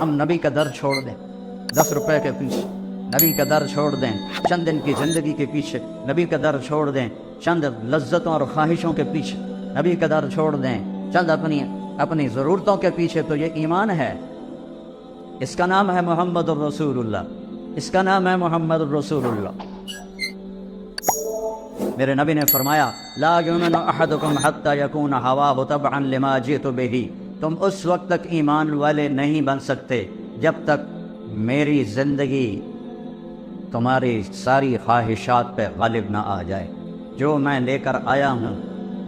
ہم نبی کا در چھوڑ دیں 10 روپے کے پیچھے، نبی کا در چھوڑ دیں چند دن کی زندگی کے پیچھے، نبی کا در چھوڑ دیں چند لذتوں اور خواہشوں کے پیچھے، نبی کا در چھوڑ دیں چند اپنی ضرورتوں کے پیچھے، تو یہ ایمان ہے۔ اس کا نام ہے محمد الرسول اللہ، اس کا نام ہے محمد الرسول اللہ۔ میرے نبی نے فرمایا لا یؤمن احدکم حتی یکون ہواہ تبعا لما جئت بہ، تم اس وقت تک ایمان والے نہیں بن سکتے جب تک میری زندگی تمہاری ساری خواہشات پہ غالب نہ آ جائے۔ جو میں لے کر آیا ہوں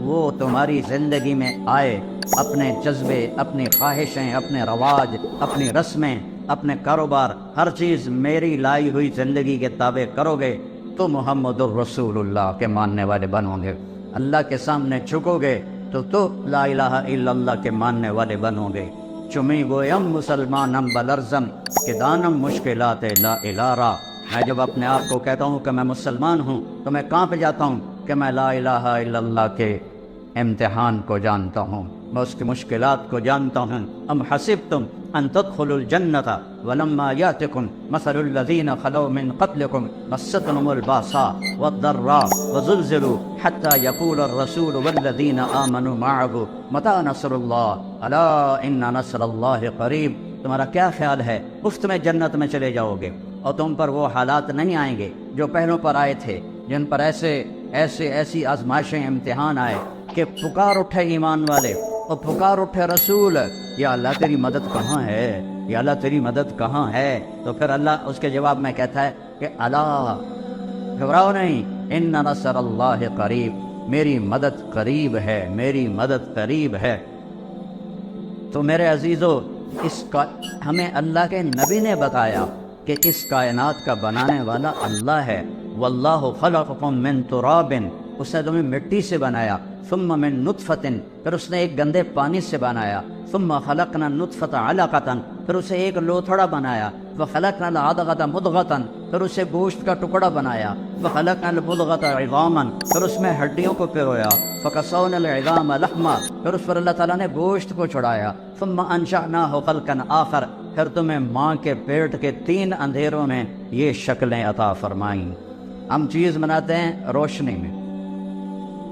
وہ تمہاری زندگی میں آئے، اپنے جذبے، اپنی خواہشیں، اپنے رواج، اپنی رسمیں، اپنے کاروبار، ہر چیز میری لائی ہوئی زندگی کے تابع کرو گے تو محمد الرسول اللہ کے ماننے والے بنو گے۔ اللہ کے سامنے جھکو گے تو لا الہ الا اللہ کے ماننے والے بنو گے۔ چمی گویم مسلمانم بلرزم کہ دانم مشکلات لا الارا، میں جب اپنے آپ کو کہتا ہوں کہ میں مسلمان ہوں تو میں کہاں پہ جاتا ہوں کہ میں لا الہ الا اللہ کے امتحان کو جانتا ہوں، میں اس کی مشکلات کو جانتا ہوں۔ ام حسبتم ان تدخلوا الجنۃ ولما یاتکم مثل الذین خلوا من قبلکم مستهم الباساء والضراء وزلزلوا حتى يقول الرسول والذین آمنوا معه متى نصر اللہ الا ان نصر اللہ قریب۔ تمہارا کیا خیال ہے مفت میں جنت میں چلے جاؤ گے اور تم پر وہ حالات نہیں آئیں گے جو پہلوں پر آئے تھے، جن پر ایسی آزمائشیں امتحان آئے کہ پکار اٹھے ایمان والے اور پکار اٹھے رسول، یا اللہ تیری مدد کہاں ہے، یا اللہ تیری مدد کہاں ہے؟ تو پھر اللہ اس کے جواب میں کہتا ہے کہ الا، گھبراؤ نہیں، ان نصر اللہ قریب، میری مدد قریب ہے، میری مدد قریب ہے۔ تو میرے عزیزو، ہمیں اللہ کے نبی نے بتایا کہ اس کائنات کا بنانے والا اللہ ہے۔ واللہ خلقکم من تراب، اس نے تمہیں مٹی سے بنایا، ثم من نطفۃ، پھر اس نے ایک گندے پانی سے بنایا، ثم خلقنا النطفۃ علقۃ، پھر اسے ایک لوتھڑا بنایا، وخلقنا العلقۃ مضغۃ، پھر اسے گوشت کا ٹکڑا بنایا، وخلقنا المضغۃ عظاما، پھر اس میں ہڈیوں کو پرویا، فکسونا العظام لحما، پھر اس پر اللہ تعالیٰ نے گوشت کو چڑھایا، ثم انشأناہ خلقا آخر، پھر تمہیں ماں کے پیٹ کے 3 اندھیروں میں یہ شکلیں عطا فرمائیں۔ ہم چیز بناتے ہیں روشنی میں،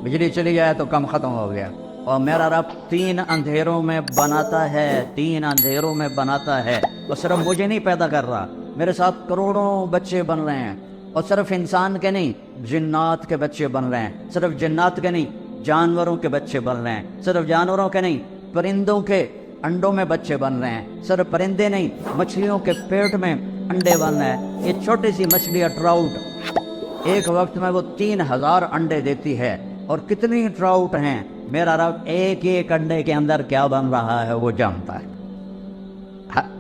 بجلی چلی جائے تو کم ختم ہو گیا، اور میرا رب 3 اندھیروں میں بناتا ہے، 3 اندھیروں میں بناتا ہے۔ وہ صرف مجھے نہیں پیدا کر رہا، میرے ساتھ کروڑوں بچے بن رہے ہیں، اور صرف انسان کے نہیں، جنات کے بچے بن رہے ہیں، صرف جنات کے نہیں، جانوروں کے بچے بن رہے ہیں، صرف جانوروں کے نہیں، پرندوں کے انڈوں میں بچے بن رہے ہیں، صرف پرندے نہیں، مچھلیوں کے پیٹ میں انڈے بن رہے ہیں۔ یہ چھوٹی سی مچھلی ٹراؤٹ ایک وقت میں وہ 3000 انڈے دیتی ہے، اور کتنی ٹراؤٹ ہیں، میرا رب ایک ایک انڈے کے اندر کیا بن رہا ہے وہ جانتا ہے۔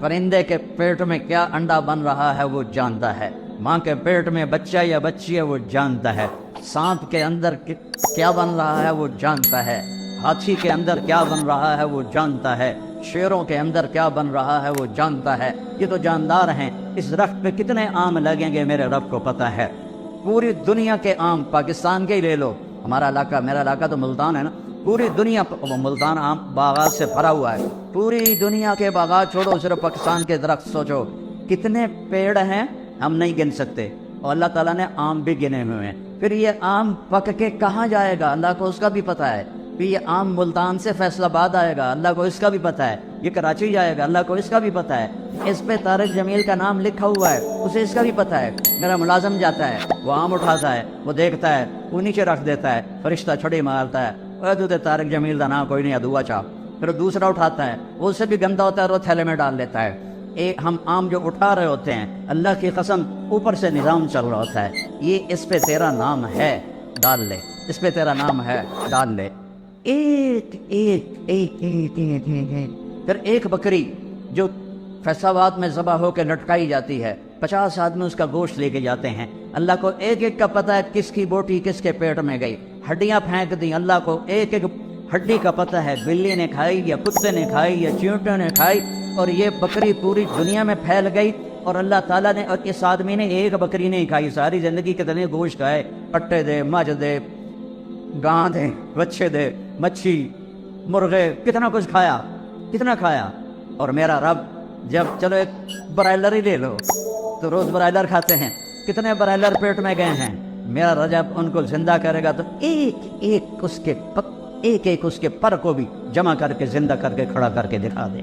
پرندے کے پیٹ میں کیا انڈا بن رہا ہے وہ جانتا ہے، ماں کے پیٹ میں بچہ یا بچی ہے وہ جانتا ہے، سانپ کے اندر کیا بن رہا ہے وہ جانتا ہے، ہاتھی کے اندر کیا بن رہا ہے وہ جانتا ہے، شیروں کے اندر کیا بن رہا ہے وہ جانتا ہے۔ یہ تو جاندار ہیں، اس درخت پہ کتنے آم لگیں گے میرے رب کو پتہ ہے۔ پوری دنیا کے آم، پاکستان کے ہی لے لو، ہمارا علاقہ، میرا علاقہ تو ملتان ہے نا، پوری دنیا ملتان آم باغات سے بھرا ہوا ہے، پوری دنیا کے باغات چھوڑو، صرف پاکستان کے درخت سوچو کتنے پیڑ ہیں، ہم نہیں گن سکتے، اور اللہ تعالیٰ نے آم بھی گنے ہوئے ہیں۔ پھر یہ آم پک کے کہاں جائے گا اللہ کو اس کا بھی پتہ ہے، پھر یہ آم ملتان سے فیصل آباد آئے گا اللہ کو اس کا بھی پتہ ہے، یہ کراچی جائے گا اللہ کو اس کا بھی پتہ ہے، اس پہ طارق جمیل کا نام لکھا ہوا ہے اسے اس کا بھی پتہ ہے۔ میرا ملازم جاتا ہے، وہ آم اٹھاتا ہے، وہ دیکھتا ہے، وہ نیچے رکھ دیتا ہے، فرشتہ چھڑی مارتا ہے، طارق جمیل کا نام کوئی نہیں ادوا چاہ، پھر دوسرا اٹھاتا ہے، وہ اس سے بھی گندا ہوتا ہے، وہ تھیلے میں ڈال لیتا ہے۔ ہم آم جو اٹھا رہے ہوتے ہیں، اللہ کی قسم اوپر سے نظام چل رہا ہوتا ہے، یہ اس پہ تیرا نام ہے ڈال لے، اس پہ تیرا نام ہے ڈال لے۔ ایک ایک ایک ایک ایک ایک پھر ایک بکری جو فیصل آباد میں ذبح ہو کے لٹکائی جاتی ہے، 50 آدمی اس کا گوشت لے کے جاتے ہیں، اللہ کو ایک ایک کا پتہ ہے کس کی بوٹی کس کے پیٹ میں گئی، ہڈیاں پھینک دیں، اللہ کو ایک ایک ہڈی کا پتہ ہے، بلی نے کھائی یا کتے نے کھائی یا چیونٹے نے کھائی، اور یہ بکری پوری دنیا میں پھیل گئی، اور اللہ تعالیٰ نے، اور اس آدمی نے ایک بکری نہیں کھائی، ساری زندگی کتنے گوشت کھائے، کٹے دے، مجھ دے، گاں دے، بچے دے، مچھی، مرغے، کتنا کچھ کھایا، کتنا کھایا، اور میرا رب جب چلو ایک برائلر ہی لے لو تو روز برائلر کھاتے ہیں، کتنے برائلر پیٹ میں گئے ہیں، میرا رب جب ان کو زندہ کرے گا تو ایک ایک اس کے پر کو بھی جمع کر کے زندہ کر کے کھڑا کر کے دکھا دے۔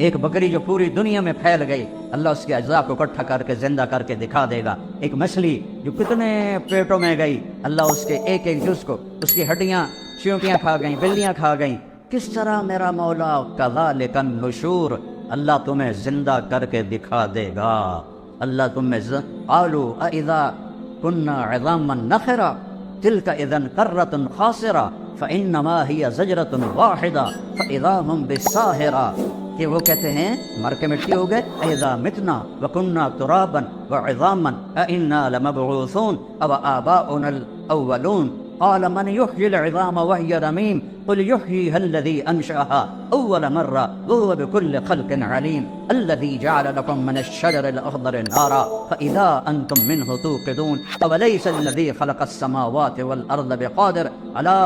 ایک بکری جو پوری دنیا میں پھیل گئی، اللہ اس کے اجزاء کو اکٹھا کر کے زندہ کر کے دکھا دے گا۔ ایک مچھلی جو کتنے پیٹوں میں گئی، اللہ اس کے ایک ایک جز کو، اس کی ہڈیاں چیونٹیاں کھا گئیں، بلیاں کھا گئیں۔ کس طرح میرا مولا کذالک النشور، اللہ تمہیں زندہ کر کے دکھا دے گا۔ اللہ تمہیں قالوا اذا كنا عظاما نخرا تلك اذا کرۃ خاسرہ فانما هي زجرۃ واحدہ فاذا هم بالساہرہ، کہ وہ کہتے ہیں مر کے مٹی ہو گئے، اذا متنا وکنا ترابا وعظاما ائنا لمبعوثون او آباؤنا الاولون قال من يحيي العظام وهي رميم قل يحييها الذي انشأها اول مرة وهو بكل خلق عليم الذي جعل لكم من الشجر الاخضر نارا فاذا انتم منه توقدون اوليس الذي خلق السماوات والارض بقادر على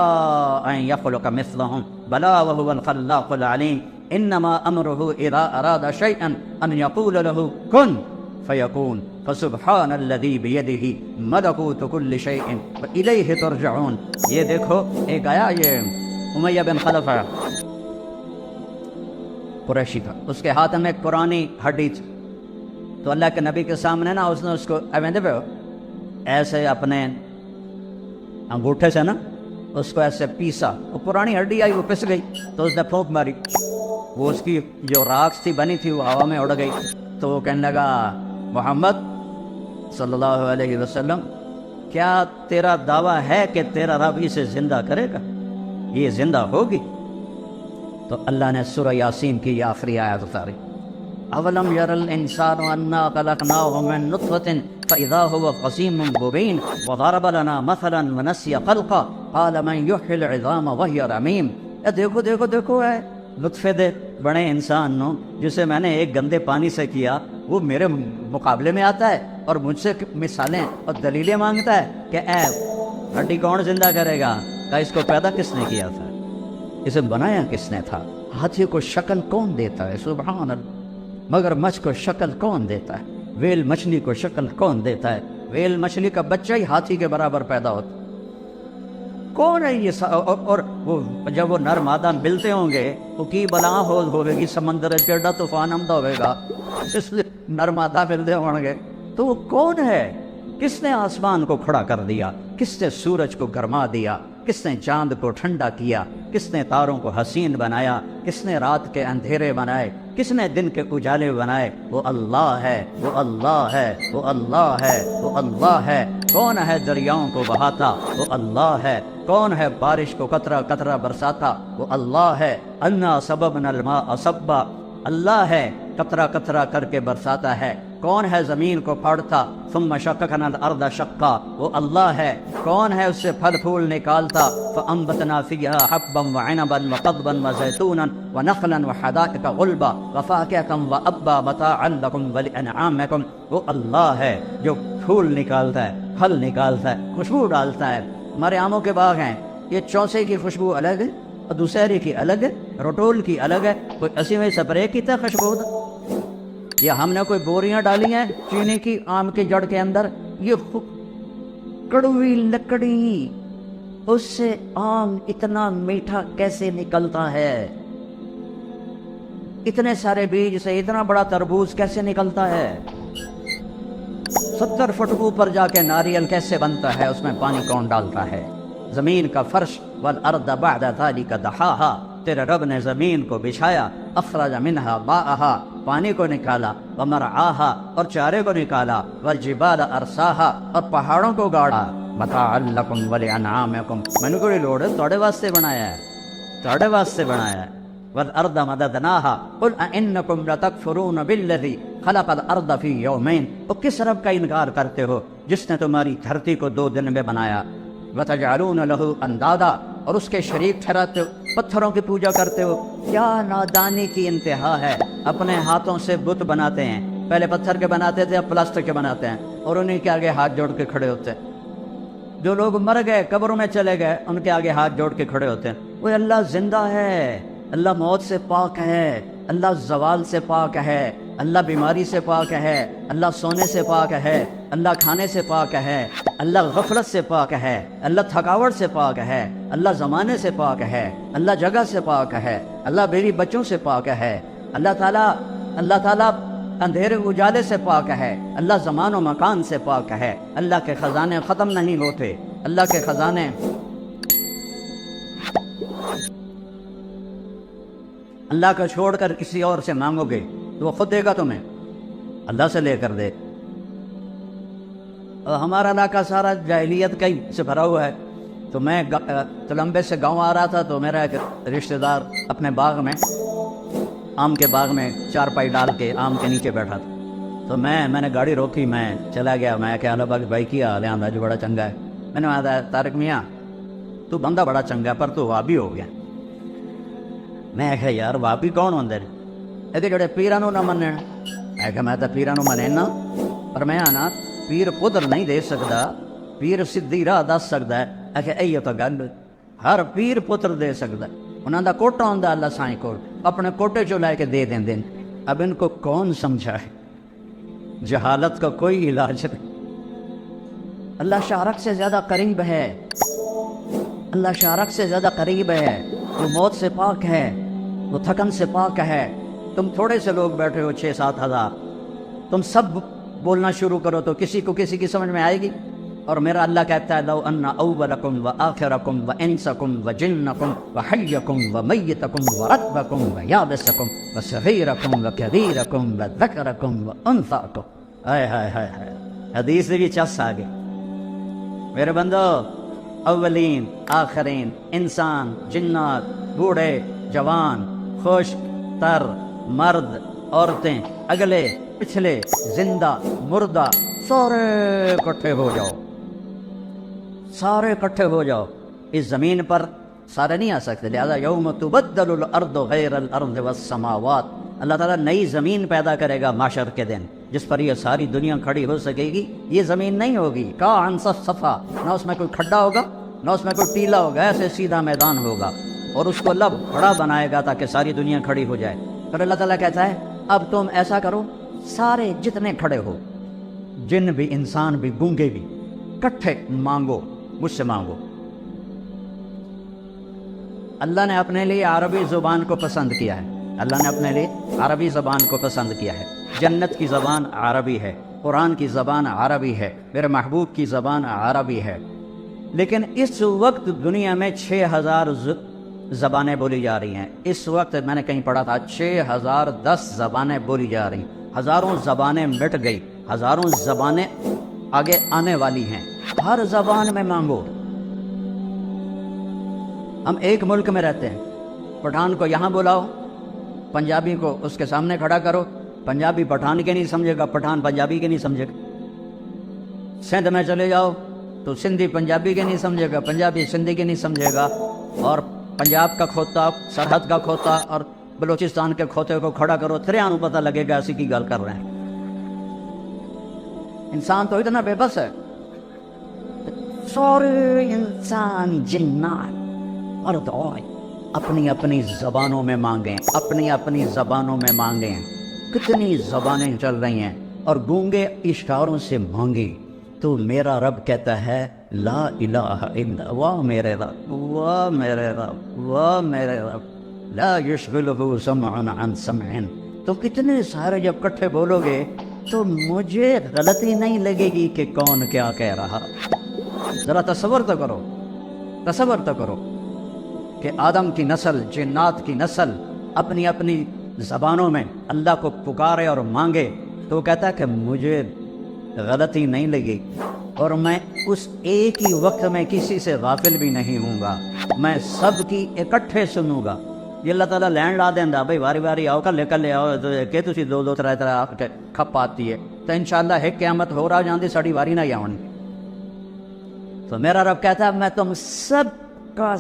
ان يخلق مثلهم بلى وهو الخلاق العليم انما امره اذا اراد شيئا ان يقول له كن فیکون فسبحان الذی بیدہ ملکوت کل شیء والیہ ترجعون۔ یہ دیکھو ایک آیا، یہ امیہ بن خلف آیا، قریشی تھا، اس کے ہاتھ میں ایک پرانی ہڈی تھی، تو اللہ کے نبی کے سامنے نا اس نے اس کو ایسے اپنے انگوٹھے سے نا اس کو ایسے پیسا، وہ پرانی ہڈی آئی، وہ پس گئی، تو اس نے پھونک ماری، وہ اس کی جو راکھ تھی بنی تھی وہ ہوا میں اڑ گئی، تو وہ کہنے لگا محمد صلی اللہ علیہ وسلم کیا تیرا دعویٰ ہے کہ تیرا رب اسے زندہ کرے گا، یہ زندہ ہوگی؟ تو اللہ نے سورہ یاسین کی یہ آخری آیت اتاری، اولم یر الانسان انا خلقناہ من نطفۃ فاذا هو خصیم مبین وضرب لنا مثلا ونسی خلقا قال من یحیی العظام وہی رمیم۔ دیکھو دیکھو دیکھو ہے لطفے دے بڑے انسان نو جسے میں نے ایک گندے پانی سے کیا، وہ میرے مقابلے میں آتا ہے اور مجھ سے مثالیں اور دلیلیں مانگتا ہے کہ اے ہڈی کون زندہ کرے گا؟ کہ اس کو پیدا کس نے کیا تھا، اسے بنایا کس نے تھا، ہاتھی کو شکل کون دیتا ہے، سبحان اللہ، مگر مچھ کو شکل کون دیتا ہے، ویل مچھلی کو شکل کون دیتا ہے، ویل مچھلی کا بچہ ہی ہاتھی کے برابر پیدا ہوتا، کون ہے یہ؟ اور وہ جب وہ نر مادہ ملتے ہوں گے وہ کی بلا ہوئے گی، سمندر چڑھا طوفان آمدہ ہوئے گا، اس لیے نر مادہ ملتے ہوں گے، تو وہ کون ہے؟ کس نے آسمان کو کھڑا کر دیا، کس نے سورج کو گرما دیا، کس نے چاند کو ٹھنڈا کیا، کس نے تاروں کو حسین بنایا، کس نے رات کے اندھیرے بنائے، کس نے دن کے اجالے بنائے؟ وہ اللہ ہے، وہ اللہ ہے، وہ اللہ ہے، وہ اللہ ہے۔ کون ہے دریاؤں کو بہاتا؟ وہ اللہ ہے۔ کون ہے بارش کو قطرہ قطرہ برساتا؟ وہ اللہ ہے۔ انا سببنا الماء صبا، اللہ ہے، قطرہ قطرہ کر کے برساتا ہے۔ کون ہے زمین کو پھاڑتا؟ ثم شققنا الارض شقا، وہ اللہ ہے۔ کون ہے اس سے پھل پھول نکالتا؟ فانبتنا فیہا حبا وعنبا وقضبا وزیتونا ونخلا وحدائق غلبا وفاکہۃ وابا متاعا لکم ولانعامکم، وہ اللہ ہے جو پھول نکالتا ہے، پھل نکالتا ہے، خوشبو ڈالتا ہے۔ ہمارے آموں کے باغ ہیں، یہ چوسے کی خوشبو الگ ہے اور دوسری کی الگ ہے، روٹول کی الگ ہے، کوئی اسی میں سپرے کی تھا خوشبو دا، یا ہم نے کوئی بوریاں ڈالی ہیں چینی کی آم کی جڑ کے اندر، یہ کڑوی لکڑی، اس سے آم اتنا میٹھا کیسے نکلتا ہے؟ اتنے سارے بیج سے اتنا بڑا تربوز کیسے نکلتا ہے؟ 70 فٹ اوپر جا کے ناریل کیسے بنتا ہے؟ اس میں پانی کون ڈالتا ہے؟ زمین کا فرش والارض بعد ذلك دحاها، تیرے رب نے زمین کو بچھایا، اخرج منها ماءها، پانی کو نکالا، ومرعاها، اور چارے کو نکالا، والجبال ارساها، اور پہاڑوں کو گاڑا، متاعا لکم ولانعامکم، میں نے کوئی لوڑ ہے توڑے واسطے بنایا ہے، توڑے واسطے بنایا ہے۔ والارض مددناها قل انکم لتکفرون بالذی خلق الارض فی یومین، اور کس رب کا انکار کرتے ہو جس نے تمہاری دھرتی کو 2 دن میں بنایا؟ وتجعلون له اندادا، اور اس کے شریک ٹھہراتے ہو، پتھروں کی پوجا کرتے ہو۔ کیا نادانی کی انتہا ہے، اپنے ہاتھوں سے بت بناتے ہیں، پہلے پتھر کے بناتے تھے اب پلاسٹک کے بناتے ہیں، اور انہیں کے آگے ہاتھ جوڑ کے کھڑے ہوتے ہیں۔ جو لوگ مر گئے قبروں میں چلے گئے ان کے آگے ہاتھ جوڑ کے کھڑے ہوتے ہیں۔ وہ اللہ زندہ ہے، اللہ موت سے پاک ہے، اللہ زوال سے پاک ہے، اللہ بیماری سے پاک ہے، اللہ سونے سے پاک ہے، اللہ کھانے سے پاک ہے، اللہ غفلت سے پاک ہے، اللہ تھکاوٹ سے پاک ہے، اللہ زمانے سے پاک ہے، اللہ جگہ سے پاک ہے، اللہ بیوی بچوں سے پاک ہے، اللہ تعالیٰ اندھیرے اجالے سے پاک ہے، اللہ زمان و مکان سے پاک ہے، اللہ کے خزانے ختم نہیں ہوتے، اللہ کے خزانے اللہ کا چھوڑ کر کسی اور سے مانگو گے تو وہ خود دے گا تمہیں، اللہ سے لے کر دے۔ اور ہمارا علاقہ سارا جاہلیت کا ہی سے بھرا ہوا ہے، تو میں تلمبے سے گاؤں آ رہا تھا تو میرا ایک رشتہ دار اپنے باغ میں، آم کے باغ میں چارپائی ڈال کے آم کے نیچے بیٹھا تھا، تو میں نے گاڑی روکی، میں چلا گیا، میں کہ اللہ باغ بھائی کیا حال ہے؟ آندھا جو بڑا چنگا ہے۔ میں نے کہا طارق میاں تو بندہ بڑا چنگا پر تو وابی ہو گیا۔ میں کہ یار وابی کون ہوندے نے؟ یہ جڑے پیران نہ منن۔ میں تو پیران منے نا، پر میں آنا پیر پتر نہیں دے سکتا، پیر سدھی راہ دس سکتا ہے۔ کہ یہ تو گل ہر پیر پتر دے سکتا ہے، انہوں دا کوٹا ہوندا اللہ سائیں کو، اپنے کوٹے چو لے کے دے دیں دیں۔ اب ان کو کون سمجھائے؟ جہالت کا کوئی علاج نہیں۔ اللہ شارک سے زیادہ قریب ہے، اللہ شارک سے زیادہ قریب ہے، وہ موت سے پاک ہے، وہ تھکن سے پاک ہے۔ تم تھوڑے سے لوگ بیٹھے ہو 6-7 ہزار، تم سب بولنا شروع کرو تو کسی کو کسی کی سمجھ میں آئے گی؟ اور میرا اللہ کہتا ہے لو ان اولکم وآخرکم وانسکم وجنکم وحیکم ومیتکم ورتبکم ویابسکم وصغیرکم وکبیرکم وذکرکم وانثاکم۔ ہائے ہائے ہائے ہائے، حدیث بھی چس آگے۔ میرے بندو، اولین آخرین، انسان، جنات، بوڑھے، جوان، خشک، تر، مرد، عورتیں، اگلے پچھلے، زندہ، مردہ، سارے اکٹھے ہو جاؤ، سارے اکٹھے ہو جاؤ۔ اس زمین پر سارے نہیں آ سکتے، لہذا یوم تبدل الارض غیر الارض والسماوات، اللہ تعالیٰ نئی زمین پیدا کرے گا معاشر کے دن، جس پر یہ ساری دنیا کھڑی ہو سکے گی۔ یہ زمین نہیں ہوگی کان صفا، نہ اس میں کوئی کھڈا ہوگا نہ اس میں کوئی ٹیلا ہوگا، ایسے سیدھا میدان ہوگا، اور اس کو اللہ بڑا بنائے گا تاکہ ساری دنیا کھڑی ہو جائے۔ پھر اللہ تعالیٰ کہتا ہے اب تم ایسا کرو، سارے جتنے کھڑے ہو، جن بھی، انسان بھی، گونگے بھی، کٹھے مانگو، مجھ سے مانگو۔ اللہ نے اپنے لیے عربی زبان کو پسند کیا ہے، اللہ نے اپنے لیے عربی زبان کو پسند کیا ہے۔ جنت کی زبان عربی ہے، قرآن کی زبان عربی ہے، میرے محبوب کی زبان عربی ہے۔ لیکن اس وقت دنیا میں 6000 زبانیں بولی جا رہی ہیں۔ اس وقت میں نے کہیں پڑھا تھا 6010 زبانیں بولی جا رہی ہیں۔ ہزاروں زبانیں مٹ گئی، ہزاروں زبانیں آگے آنے والی ہیں۔ ہر زبان میں مانگو۔ ہم ایک ملک میں رہتے ہیں، پٹھان کو یہاں بلاؤ، پنجابی کو اس کے سامنے کھڑا کرو، پنجابی پٹھان کے نہیں سمجھے گا، پٹھان پنجابی کے نہیں سمجھے گا۔ سندھ میں چلے جاؤ تو سندھی پنجابی کے نہیں سمجھے گا، پنجابی سندھی کے نہیں سمجھے گا، اور پنجاب کا کھوتا، سرحد کا کھوتا اور بلوچستان کے کھوتے کو کھڑا کرو، تھریانو پتہ لگے گا اسی کی گل کر رہے ہیں۔ انسان تو اتنا بے بس ہے، سارے انسان جنات اور اپنی اپنی زبانوں میں مانگیں، اپنی اپنی زبانوں میں مانگیں۔ کتنی زبانیں چل رہی ہیں، اور گونگے اشاروں سے مانگیں تو میرا رب کہتا ہے لا الہ الا، واہ میرے رب، واہ میرے رب، واہ میرے رب، لا یشغلہ سمع عن سمع۔ تو کتنے سارے جب کٹھے بولو گے تو مجھے غلطی نہیں لگے گی کہ کون کیا کہہ رہا۔ ذرا تصور تو کرو، تصور تو کرو کہ آدم کی نسل، جنات کی نسل اپنی اپنی زبانوں میں اللہ کو پکارے اور مانگے، تو وہ کہتا ہے کہ مجھے غلطی نہیں لگی، اور میں اس ایک ہی وقت میں کسی سے غافل بھی نہیں ہوں گا، میں سب کی اکٹھے سنوں گا۔ یہ اللہ تعالیٰ لین لا دینا بھائی، واری واری آؤ، کلے آؤ کہ تسی دو دو ترے ترے کھپ آتی ہے، تو انشاءاللہ ایک قیامت ہو رہا جاندی ساڑی واری نہ آؤں۔ تو میرا رب کہتا ہے میں تم سب کا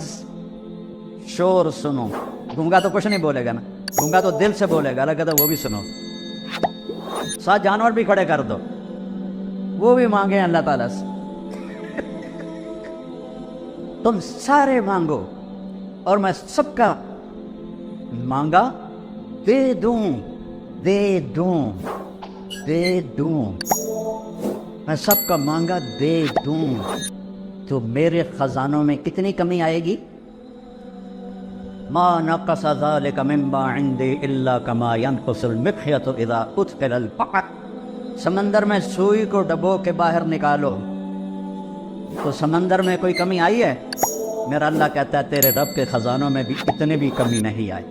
شور سنوں۔ گونگا تو کچھ نہیں بولے گا نا، گونگا تو دل سے بولے گا، اللہ کہتا ہے وہ بھی سنو۔ 7 جانور بھی کھڑے کر دو، وہ بھی مانگے اللہ تعالیٰ سے۔ تم سارے مانگو، اور میں سب کا مانگا دے دوں دے دوں دے دوں، میں سب کا مانگا دے دوں، تو میرے خزانوں میں کتنی کمی آئے گی؟ ما نقص ذلك مما عندي الا كما ينقص المخيط اذا ادخل البحر، سمندر میں سوئی کو ڈبو کے باہر نکالو تو سمندر میں کوئی کمی آئی ہے؟ میرا اللہ کہتا ہے تیرے رب کے خزانوں میں بھی اتنے بھی کمی نہیں آئی،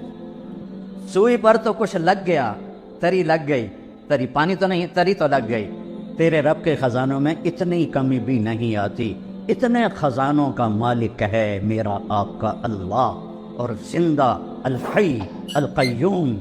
سوئی پر تو کچھ لگ گیا، تری لگ گئی، تری پانی تو نہیں، تری تو لگ گئی، تیرے رب کے خزانوں میں اتنی کمی بھی نہیں آتی۔ اتنے خزانوں کا مالک ہے میرا آپ کا اللہ، اور زندہ الحی القیوم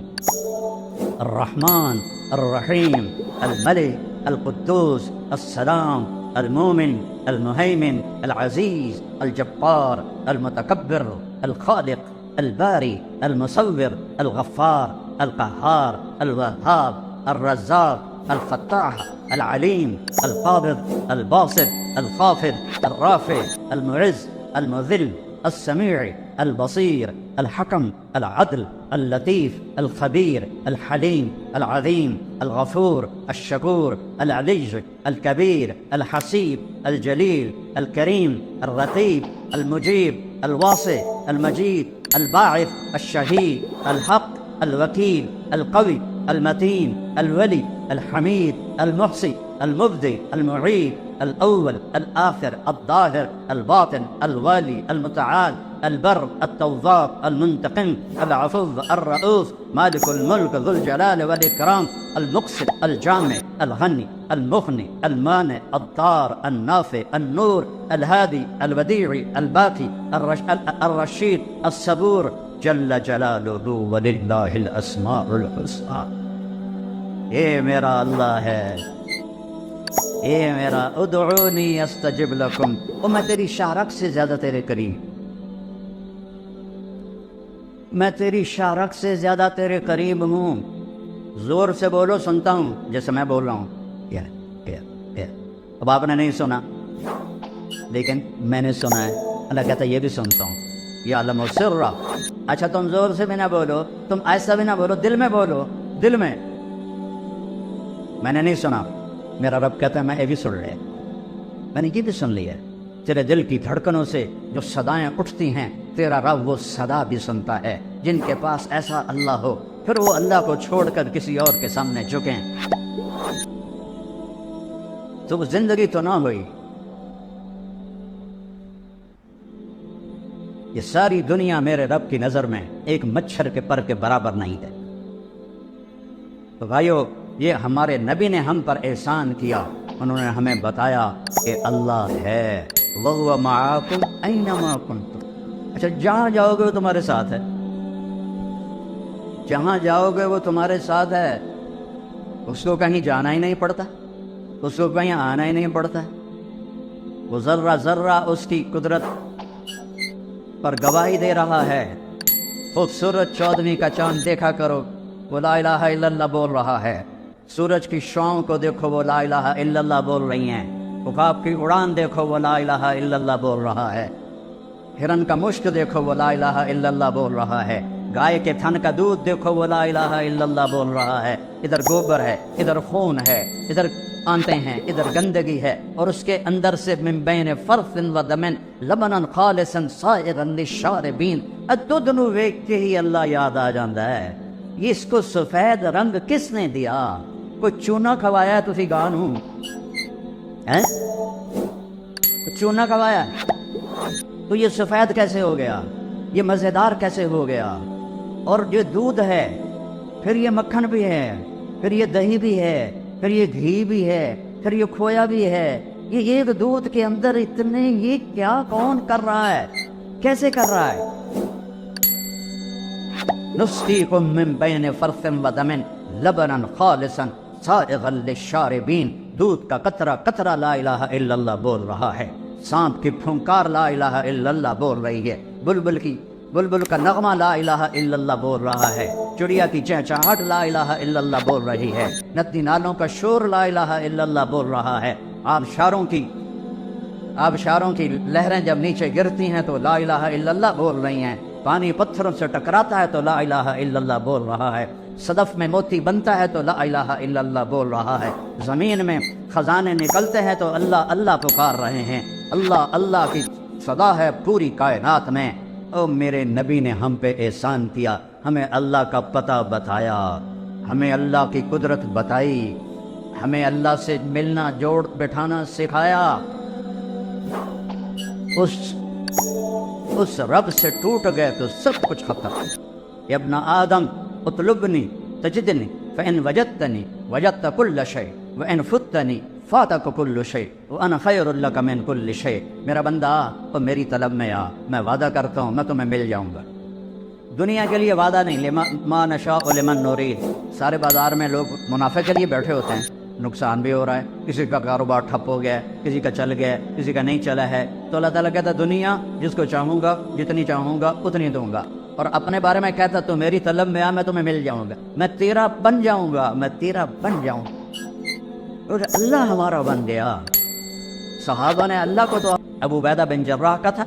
الرحمن الرحیم الملک القدوس السلام المومن المہیمن العزیز الجبار المتکبر الخالق الباری المصور الغفار القہار الوہاب الرزاق الفتاح العلیم القابض الباسط الخافض الرافع المعز المذل السميع البصير الحكم العدل اللطيف الخبير الحليم العظيم الغفور الشكور العلي الكبير الحسيب الجليل الكريم الرقيب المجيب الواسع المجيد الباعث الشهيد الحق الوكيل القوي المتين الولي الحميد المحصي المبدي المعيد الأول الآخر الظاهر الباطن الوالي المتعال البر التواب المنتقم العفو الرؤوف مالك الملك ذو الجلال والإكرام المقسط الجامع الغني المغني المانع الضار النافع النور الهادي البديع الباقي الرشيد الصبور جل جلاله ولله الأسماء الحسنى۔ یہ میرا اللہ ہے، یہ میرا ادعونی استجب لکم، اور میں تیری شارک سے زیادہ تیرے قریب، میں تیری شارک سے زیادہ تیرے قریب ہوں۔ زور سے بولو، سنتا ہوں، جیسے میں بول رہا ہوں۔ اب آپ نے نہیں سنا لیکن میں نے سنا ہے، اللہ کہتا ہے یہ بھی سنتا ہوں۔ یعلم سرا، اچھا تم زور سے بھی نہ بولو، تم ایسا بھی نہ بولو، دل میں بولو، دل میں نے نہیں سنا، میرا رب کہتا ہے میں یہ بھی سن لیا، میں نے یہ بھی سن لیا، تیرے دل کی دھڑکنوں سے جو صدائیں اٹھتی ہیں تیرا رب وہ صدا بھی سنتا ہے۔ جن کے پاس ایسا اللہ ہو پھر وہ اللہ کو چھوڑ کر کسی اور کے سامنے جھکیں تو وہ زندگی تو نہ ہوئی۔ یہ ساری دنیا میرے رب کی نظر میں ایک مچھر کے پر کے برابر نہیں ہے۔ تو بھائیو، یہ ہمارے نبی نے ہم پر احسان کیا، انہوں نے ہمیں بتایا کہ اللہ ہے، وَهُوَ مَعَاكُمْ أَيْنَمَا كُنْتُمْ۔ اچھا جہاں جاؤ گے وہ تمہارے ساتھ ہے، جہاں جاؤ گے وہ تمہارے ساتھ ہے، اس کو کہیں جانا ہی نہیں پڑتا، اس کو کہیں آنا ہی نہیں پڑتا، وہ ذرہ ذرہ اس کی قدرت پر گواہی دے رہا ہے۔ خوبصورت 14ویں کا چاند دیکھا کرو، وہ لا الہ الا اللہ بول رہا ہے۔ سورج کی شعاؤں کو دیکھو، وہ لا الہ الا اللہ بول رہی ہیں۔ عقاب کی اڑان دیکھو، وہ لا الہ الا اللہ بول رہا ہے۔ ہرن کا مشک دیکھو، وہ لا الہ الا اللہ بول رہا ہے۔ گائے کے تھن کا دودھ دیکھو، وہ لا الہ الا اللہ بول رہا ہے۔ ادھر گوبر ہے، ادھر خون ہے، ادھر آنتے ہیں، ادھر گندگی ہے، اور اس کے اندر سے من بین فرث و دمن لبنا خالصا سائغا للشاربین۔ دودھ نو ویکھ کے ہی اللہ یاد آ جاتا ہے۔ یہ اس کو سفید رنگ کس نے دیا؟ کوئی چونا کھوایا ہے تسی گاہ نوں؟ چونا کھوایا تو یہ سفید کیسے ہو گیا؟ یہ مزیدار کیسے ہو گیا؟ اور یہ دودھ ہے، پھر یہ مکھن بھی ہے، پھر یہ دہی بھی ہے، پھر یہ گھی بھی ہے، پھر یہ کھویا بھی ہے۔ یہ ایک دودھ کے اندر اتنے، یہ کیا کون کر رہا ہے؟ کیسے کر رہا ہے؟ نسقیکم من بین فرث و دم لبنا خالصا سائغا للشاربین۔ دودھ کا قطرہ قطرہ لا الہ الا اللہ بول رہا ہے۔ سانپ کی پھنکار لا الہ الا اللہ بول رہی ہے۔ بلبل کا نغمہ لا الہ الا اللہ بول رہا ہے۔ چڑیا کی چہچہاہٹ لا الہ الا اللہ بول رہی ہے۔ ندی نالوں کا شور لا الہ الا اللہ بول رہا ہے۔ آبشاروں کی لہریں جب نیچے گرتی ہیں تو لا الہ الا اللہ بول رہی ہیں۔ پانی پتھروں سے ٹکراتا ہے تو لا الہ الا اللہ بول رہا ہے، صدف میں موتی بنتا ہے تو لا الہ الا اللہ بول رہا ہے، زمین میں خزانے نکلتے ہیں تو اللہ اللہ پکار رہے ہیں، اللہ اللہ کی صدا ہے پوری کائنات میں۔ او میرے نبی نے ہم پہ احسان کیا، ہمیں اللہ کا پتہ بتایا، ہمیں اللہ کی قدرت بتائی، ہمیں اللہ سے ملنا جوڑ بٹھانا سکھایا۔ اس رب سے ٹوٹ گئے تو سب کچھ ختم۔ یا ابن آدم اطلبنی تجدنی فإن وجدتنی وجدت کل شیء وإن فتنی فاتک کل شیء وأنا خیر لک من کل شیء۔ میرا بندہ تو میری طلب میں آ، میں وعدہ کرتا ہوں میں تمہیں مل جاؤں گا۔ دنیا کے لیے وعدہ نہیں، ما نشاء لمن نرید۔ سارے بازار میں لوگ منافع کے لیے بیٹھے ہوتے ہیں، نقصان بھی ہو رہا ہے، کسی کا کاروبار ٹھپ ہو گیا ہے، کسی کا چل گیا ہے، کسی کا نہیں چلا ہے، تو اللہ تعالیٰ کہتا ہے دنیا جس کو چاہوں گا جتنی چاہوں گا اتنی دوں گا، اور اپنے بارے میں کہتا تو میری طلب میں آ، میں تمہیں مل جاؤں گا، میں تیرا بن جاؤں گا، میں تیرا بن جاؤں گا۔ اور اللہ ہمارا بن گیا۔ صحابہ نے اللہ کو تو ابو عبیدہ بن جراح کا تھا،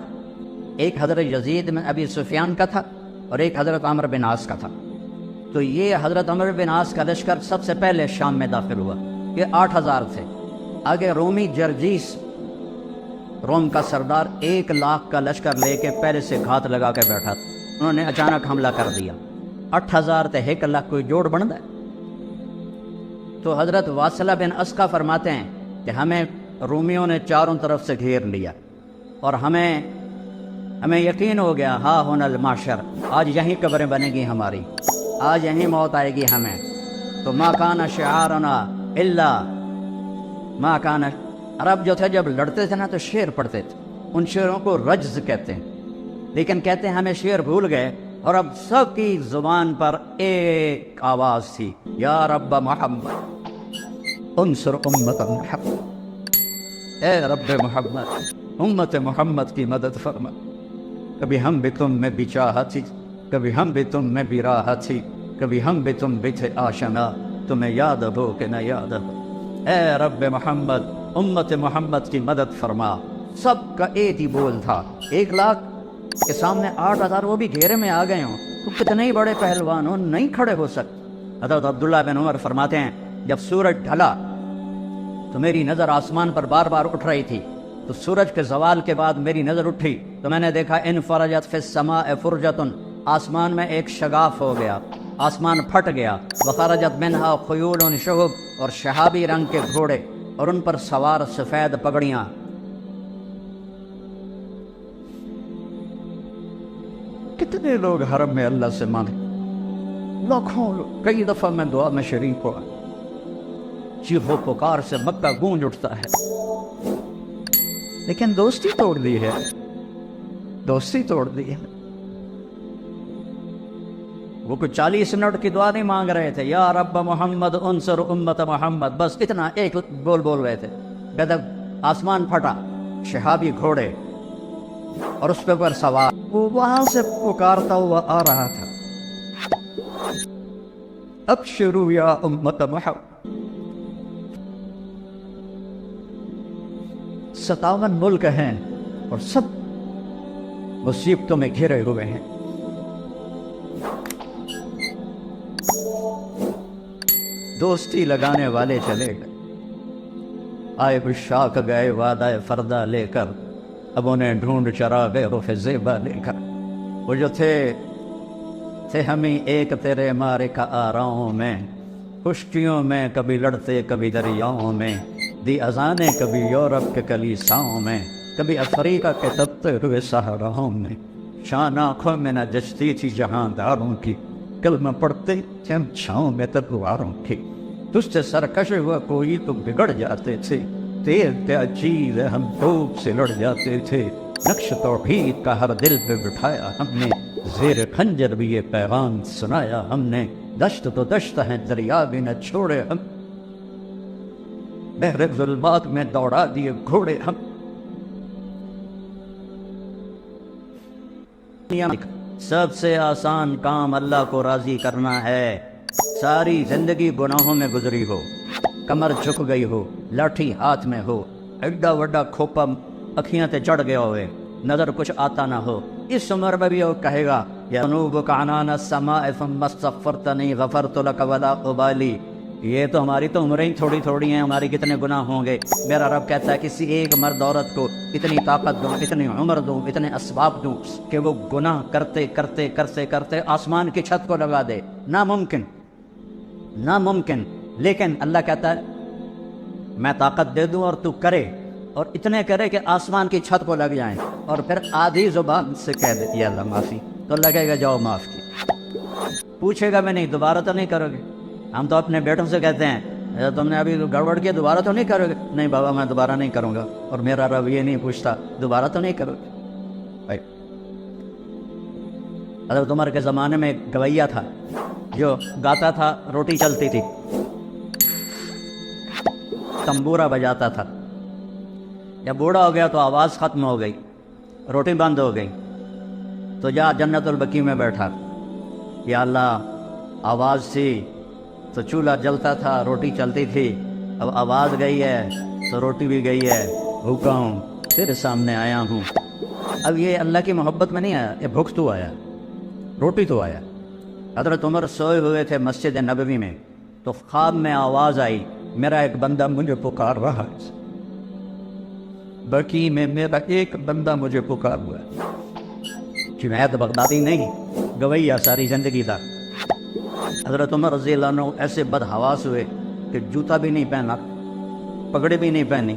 ایک حضرت یزید بن ابی سفیان کا تھا، اور ایک حضرت عمرو بن عاص کا تھا۔ تو یہ حضرت عمرو بن عاص کا لشکر سب سے پہلے شام میں داخل ہوا، یہ 8000 تھے۔ آگے رومی جرجیس، روم کا سردار 1,00,000 کا لشکر لے کے پہلے سے گھات لگا کے بیٹھا تھا، انہوں نے اچانک حملہ کر دیا۔ 8000 تے 1,00,000 کوئی جوڑ بنتا ہے؟ تو حضرت واصلہ بن اسقا فرماتے ہیں کہ ہمیں رومیوں نے چاروں طرف سے گھیر لیا، اور ہمیں یقین ہو گیا ہاں ہونا الماشر، آج یہیں قبریں بنے گی ہماری، آج یہیں موت آئے گی ہمیں۔ تو ما کان شعارنا الا ما کان، عرب جو تھے جب لڑتے تھے نا تو شعر پڑھتے تھے، ان شعروں کو رجز کہتے ہیں، لیکن کہتے ہیں ہمیں شعر بھول گئے، اور اب سب کی زبان پر ایک آواز تھی، یا رب محمد انصر امت محمد، اے رب محمد امت محمد کی مدد فرما۔ کبھی ہم بھی تم میں بھی چاہت تھی، کبھی ہم بھی تم میں بھی راحت تھی، کبھی ہم بھی تم بھی تھے آشنا، تمہیں یاد ہو کہ نہ یاد ہو، اے رب محمد امت محمد کی مدد فرما۔ سب کا ایک ہی بول تھا، 1,00,000 کے سامنے 8,000 وہ بھی گھیرے میں آ گئے ہوں تو کتنے ہی بڑے پہلوان ہوں نہیں کھڑے ہو سکتے۔ حضرت عبداللہ بن عمر فرماتے ہیں جب سورج ڈھلا تو میری نظر آسمان پر بار بار اٹھ رہی تھی، تو سورج کے زوال کے بعد میری نظر اٹھی تو میں نے دیکھا انفرجت فی السماء فرجۃ، آسمان میں ایک شگاف ہو گیا، آسمان پھٹ گیا، وخرجت منہا خیول شہب، اور شہابی رنگ کے گھوڑے اور ان پر سوار سفید پگڑیاں۔ کتنے لوگ حرم میں اللہ سے مانگے، لاکھوں لوگ، کئی دفعہ میں دعا میں شریک ہوا، چیخ و پکار سے مکہ گونج اٹھتا ہے، لیکن دوستی توڑ دی ہے، دوستی توڑ دی ہے۔ وہ کوئی 40 منٹ کی دعا نہیں مانگ رہے تھے، یا رب محمد انصر امت محمد، بس اتنا ایک بول رہے تھے۔ جب آسمان پھٹا، شہابی گھوڑے اور اس پہ پر سوار، وہ وہاں سے پکارتا ہوا آ رہا تھا، ابشروا یا امت محمد۔ 57 ملک ہیں اور سب مصیبتوں میں گھرے ہوئے ہیں۔ دوستی لگانے والے چلے گئے، آئے بشاک گئے وعدہ فردہ لے کر، اب انہیں ڈھونڈ چرا گئے رخ زیبا لے کر۔ وہ جو تھے ہمیں ایک تیرے مارے کا آراؤں میں، خشکیوں میں کبھی لڑتے کبھی دریاؤں میں، دی اذانیں کبھی یورپ کے کلیساؤں میں، کبھی افریقہ کے تپتے ہوئے صحراؤں میں، شان آنکھوں میں نہ جچتی تھی جہانداروں کی، کلمہ پڑھتے تھے ہم چھاؤں میں تلواروں کی، تجھ سے سرکش ہوا کوئی تو بگڑ جاتے تھے، تیل کیا چیز ہے ہم ٹوپ سے لڑ جاتے تھے، نقش توحید کا ہر دل پہ بٹھایا ہم نے، زیر خنجر بھی یہ پیغام سنایا ہم نے، دشت تو دشت ہے دریا بھی نہ چھوڑے ہم، بحر ظلمات میں دوڑا دیے گھوڑے ہم۔ سب سے آسان کام اللہ کو راضی کرنا ہے۔ ساری زندگی گناہوں میں گزری ہو، کمر جھک گئی ہو، لاٹھی ہاتھ میں ہو، ایڈا وڈا کھوپا اکھیاں تے چڑھ گیا ہوئے، نظر کچھ آتا نہ ہو، اس عمر میں بھی وہ کہے گا یا ذنوبک عنان السماء ثم استغفرتنی غفرت لک ولا ابالی، یہ تو ہماری تو عمریں ہی تھوڑی تھوڑی ہیں، ہماری کتنے گناہ ہوں گے۔ میرا رب کہتا ہے کسی ایک مرد عورت کو اتنی طاقت دوں، اتنی عمر دوں، اتنے اسباب دوں کہ وہ گناہ کرتے کرتے کرتے کرتے آسمان کی چھت کو لگا دے، ناممکن، ناممکن۔ لیکن اللہ کہتا ہے میں طاقت دے دوں اور تو کرے، اور اتنے کرے کہ آسمان کی چھت کو لگ جائیں، اور پھر آدھی زبان سے کہہ دے یا اللہ معافی، تو لگے گا جاؤ معاف کی، پوچھے گا میں نہیں دوبارہ تو نہیں کرو گے۔ ہم تو اپنے بیٹوں سے کہتے ہیں تم نے ابھی گڑبڑ کیا دوبارہ تو نہیں کرو گے؟ نہیں بابا میں دوبارہ نہیں کروں گا، اور میرا رب یہ نہیں پوچھتا دوبارہ تو نہیں کرو گے۔ حضرت عمر کے زمانے میں ایک گویا تھا جو گاتا تھا، روٹی چلتی تھی، تنبورہ بجاتا تھا، جب بوڑھا ہو گیا تو آواز ختم ہو گئی، روٹی بند ہو گئی، تو جا جنت البقیع میں بیٹھا، یا اللہ آواز تھی تو چولہا جلتا تھا، روٹی چلتی تھی، اب آواز گئی ہے تو روٹی بھی گئی ہے، بھوکا ہوں تیرے سامنے آیا ہوں۔ اب یہ اللہ کی محبت میں نہیں آیا، یہ بھوک تو آیا، روٹی تو آیا۔ حضرت عمر سوئے ہوئے تھے مسجد نبوی میں، تو خواب میں آواز آئی میرا ایک بندہ مجھے پکار رہا ہے، بقیع میں میرا ایک بندہ مجھے پکار ہوا ہے۔ کہ میں تو بغدادی نہیں، گویا ساری زندگی تھا۔ حضرت عمر رضی اللہ عنہ ایسے بدحواس ہوئے کہ جوتا بھی نہیں پہنا، پگڑی بھی نہیں پہنی،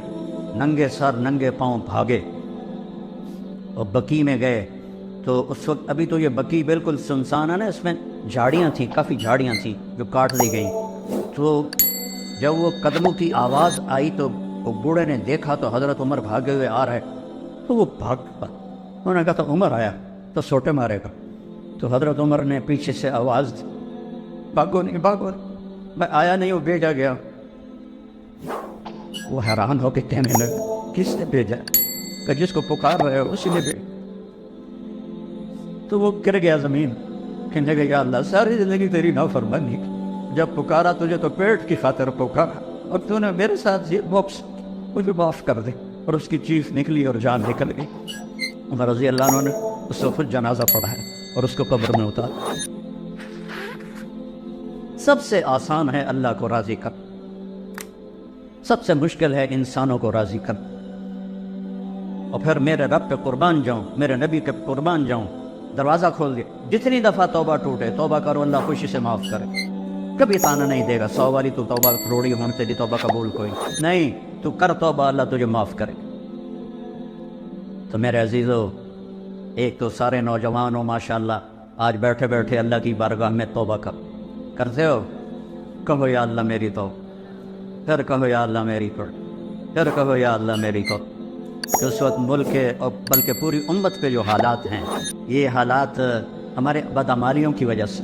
ننگے سر ننگے پاؤں بھاگے اور بقیع میں گئے۔ تو اس وقت ابھی تو یہ بقیع بالکل سنسان ہے نا، اس میں جھاڑیاں تھیں، کافی جھاڑیاں تھیں جو کاٹ دی گئیں۔ تو جب وہ قدموں کی آواز آئی تو وہ بوڑھے نے دیکھا تو حضرت عمر بھاگے ہوئے آ رہے، تو وہ بھاگ پا، انہوں نے کہا تو عمر آیا تو سوٹے مارے گا۔ تو حضرت عمر نے پیچھے سے آواز دی بھاگو نہیں بھاگو، میں آیا نہیں، وہ بھیجا گیا۔ وہ حیران ہو کے کہنے لگا کس نے بھیجا؟ کہ جس کو پکار رہے ہو اسی نے بھیجا۔ تو وہ گر گیا زمین، کہنے لگا یا اللہ ساری زندگی تیری نافرمانی کی، جب پکارا تجھے تو پیٹ کی خاطر پکارا، اور تو نے میرے ساتھ یہ بخش، مجھے معاف کر دے۔ اور اس کی چیخ نکلی اور جان نکل گئی۔ عمر رضی اللہ عنہ نے اس کو خود جنازہ پڑھایا اور اس کو قبر میں اتارا۔ سب سے آسان ہے اللہ کو راضی کر، سب سے مشکل ہے انسانوں کو راضی کر۔ اور پھر میرے رب پہ قربان جاؤں، میرے نبی پہ قربان جاؤں، دروازہ کھول دیا، جتنی دفعہ توبہ ٹوٹے توبہ کرو، اللہ خوشی سے معاف کرے، کبھی تانا نہیں دے گا 100 والی تو توبہ روڑی ہم تیری توبہ قبول کوئی نہیں، تو کر توبہ اللہ تجھے معاف کرے۔ تو میرے عزیزو، ایک تو سارے نوجوانوں ماشاءاللہ آج بیٹھے بیٹھے اللہ کی بارگاہ میں توبہ کرتے ہو، کہو یا اللہ میری توبہ، پھر کہو یا اللہ میری توبہ، پھر کہو یا اللہ میری توبہ۔ کہ اس وقت ملک کے اور بلکہ پوری امت پہ جو حالات ہیں، یہ حالات ہمارے بدعمالیوں کی وجہ سے،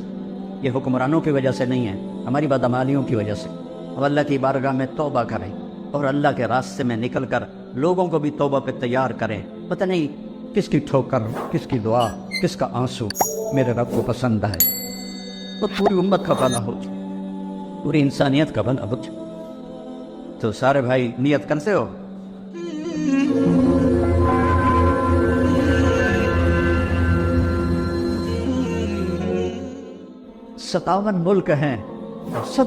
یہ حکمرانوں کی وجہ سے نہیں ہیں، ہماری بدعمالیوں کی وجہ سے۔ اب اللہ کی بارگاہ میں توبہ کریں اور اللہ کے راستے میں نکل کر لوگوں کو بھی توبہ پہ تیار کریں۔ پتہ نہیں کس کی ٹھوکر، کس کی دعا، کس کا آنسو میرے رب کو پسند ہے، وہ پوری امت کا بھلا ہو جائے، پوری انسانیت کا بھلا ہو جائے۔ تو سارے بھائی نیت کرتے ہو؟ 57 ملک ہیں اور سب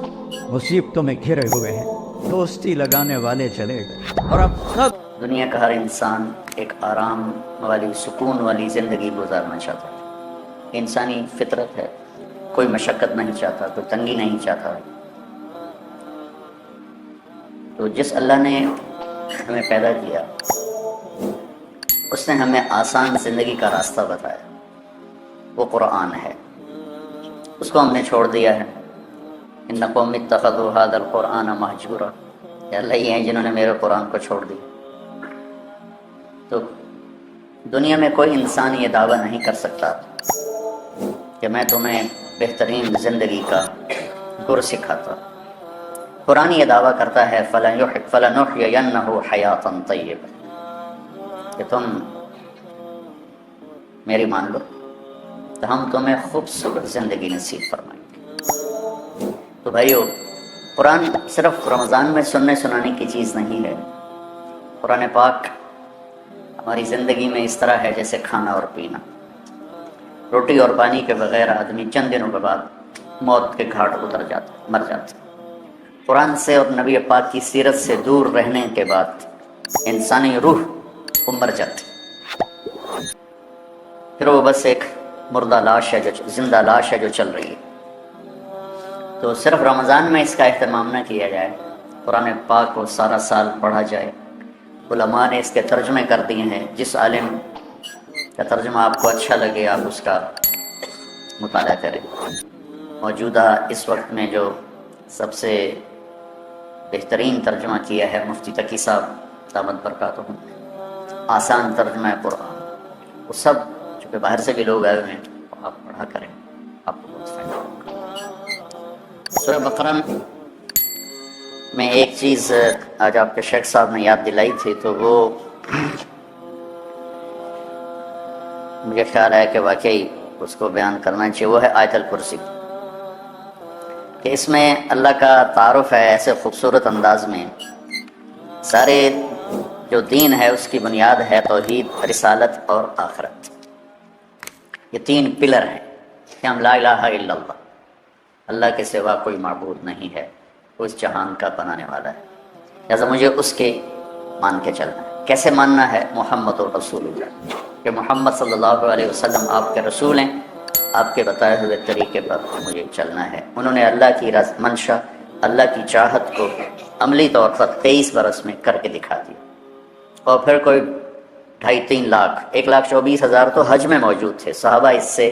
مصیبتوں میں گھرے ہوئے ہیں، دوستی لگانے والے چلے گئے، اور اب سب دنیا کا ہر انسان ایک آرام والی، سکون والی زندگی گزارنا چاہتا ہے۔ انسانی فطرت ہے، کوئی مشقت نہیں چاہتا، کوئی تنگی نہیں چاہتا۔ تو جس اللہ نے ہمیں پیدا کیا، اس نے ہمیں آسان زندگی کا راستہ بتایا، وہ قرآن ہے، اس کو ہم نے چھوڑ دیا ہے۔ ان قوم اتخذوا هذا القرآن مہجورا، کہ اللہ ہی ہیں جنہوں نے میرے قرآن کو چھوڑ دیا۔ تو دنیا میں کوئی انسان یہ دعویٰ نہیں کر سکتا کہ میں تمہیں بہترین زندگی کا گر سکھاتا۔ قرآن یہ دعویٰ کرتا ہے فَلَنُحْيِيَنَّهُ حَيَاةً طَيِّبَةً، کہ تم میری مان لو تو ہم تمہیں خوبصورت زندگی نصیب فرمائیں گے۔ تو بھائیو، قرآن صرف رمضان میں سننے سنانے کی چیز نہیں ہے۔ قرآن پاک ہماری زندگی میں اس طرح ہے جیسے کھانا اور پینا۔ روٹی اور پانی کے بغیر آدمی چند دنوں کے بعد موت کے گھاٹ اتر جاتا، مر جاتا۔ قرآن سے اور نبی پاک کی سیرت سے دور رہنے کے بعد انسانی روح وہ مر جاتی، پھر وہ بس ایک مردہ لاش ہے، جو زندہ لاش ہے جو چل رہی ہے۔ تو صرف رمضان میں اس کا اہتمام نہ کیا جائے، قرآن پاک کو سارا سال پڑھا جائے۔ علماء نے اس کے ترجمے کر دیے ہیں، جس عالم کا ترجمہ آپ کو اچھا لگے آپ اس کا مطالعہ کریں۔ موجودہ اس وقت میں جو سب سے بہترین ترجمہ کیا ہے مفتی تقی صاحب دامت برکاتہم، آسان ترجمہ ہے قرآن، وہ سب چونکہ باہر سے بھی لوگ آئے ہوئے ہیں، آپ پڑھا کریں، آپ کو بہت فائدہ ہوگا۔ سورہ بقرہ میں ایک چیز آج آپ کے شیخ صاحب نے یاد دلائی تھی، تو وہ مجھے خیال ہے کہ واقعی اس کو بیان کرنا چاہیے، وہ ہے آیت الکرسی، کہ اس میں اللہ کا تعارف ہے ایسے خوبصورت انداز میں۔ سارے جو دین ہے اس کی بنیاد ہے توحید، رسالت اور آخرت، یہ تین پلر ہیں کہ ہم لا الہ الا اللہ، اللہ کے سوا کوئی معبود نہیں ہے، وہ اس جہان کا بنانے والا ہے، لہٰذا مجھے اس کے مان کے چلنا ہے۔ کیسے ماننا ہے؟ محمد رسول اللہ، کہ محمد صلی اللہ علیہ وسلم آپ کے رسول ہیں، آپ کے بتائے ہوئے طریقے پر مجھے چلنا ہے۔ انہوں نے اللہ کی منشا، اللہ کی چاہت کو عملی طور پر 23 برس میں کر کے دکھا دیا، اور پھر کوئی 2.5-3 لاکھ 1,24,000 تو حج میں موجود تھے، صحابہ اس سے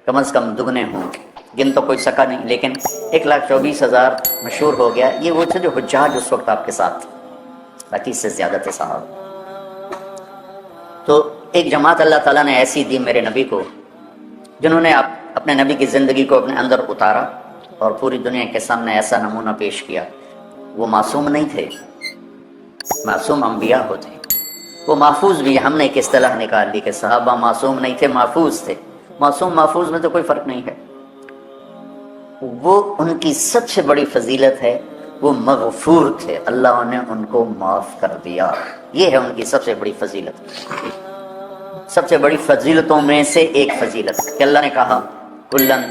کم از کم دگنے ہوں گے، گن تو کوئی سکا نہیں، لیکن 1,24,000 مشہور ہو گیا۔ یہ وہ تھے جو حجاج اس وقت آپ کے ساتھ تھے، باقی اس سے زیادہ تھے صحابہ۔ تو ایک جماعت اللہ تعالیٰ نے ایسی دی میرے نبی کو، جنہوں نے اپنے نبی کی زندگی کو اپنے اندر اتارا اور پوری دنیا کے سامنے ایسا نمونہ پیش کیا۔ وہ معصوم نہیں تھے، معصوم انبیاء ہوتے، وہ محفوظ بھی۔ ہم نے ایک اصطلاح نکال دی کہ صحابہ معصوم نہیں تھے، محفوظ تھے۔ معصوم محفوظ میں تو کوئی فرق نہیں ہے، وہ ان کی سب سے بڑی فضیلت ہے، وہ مغفور تھے، اللہ نے ان کو معاف کر دیا، یہ ہے ان کی سب سے بڑی فضیلت۔ سب سے بڑی فضیلتوں میں سے ایک فضیلت کہ اللہ نے کہا کلن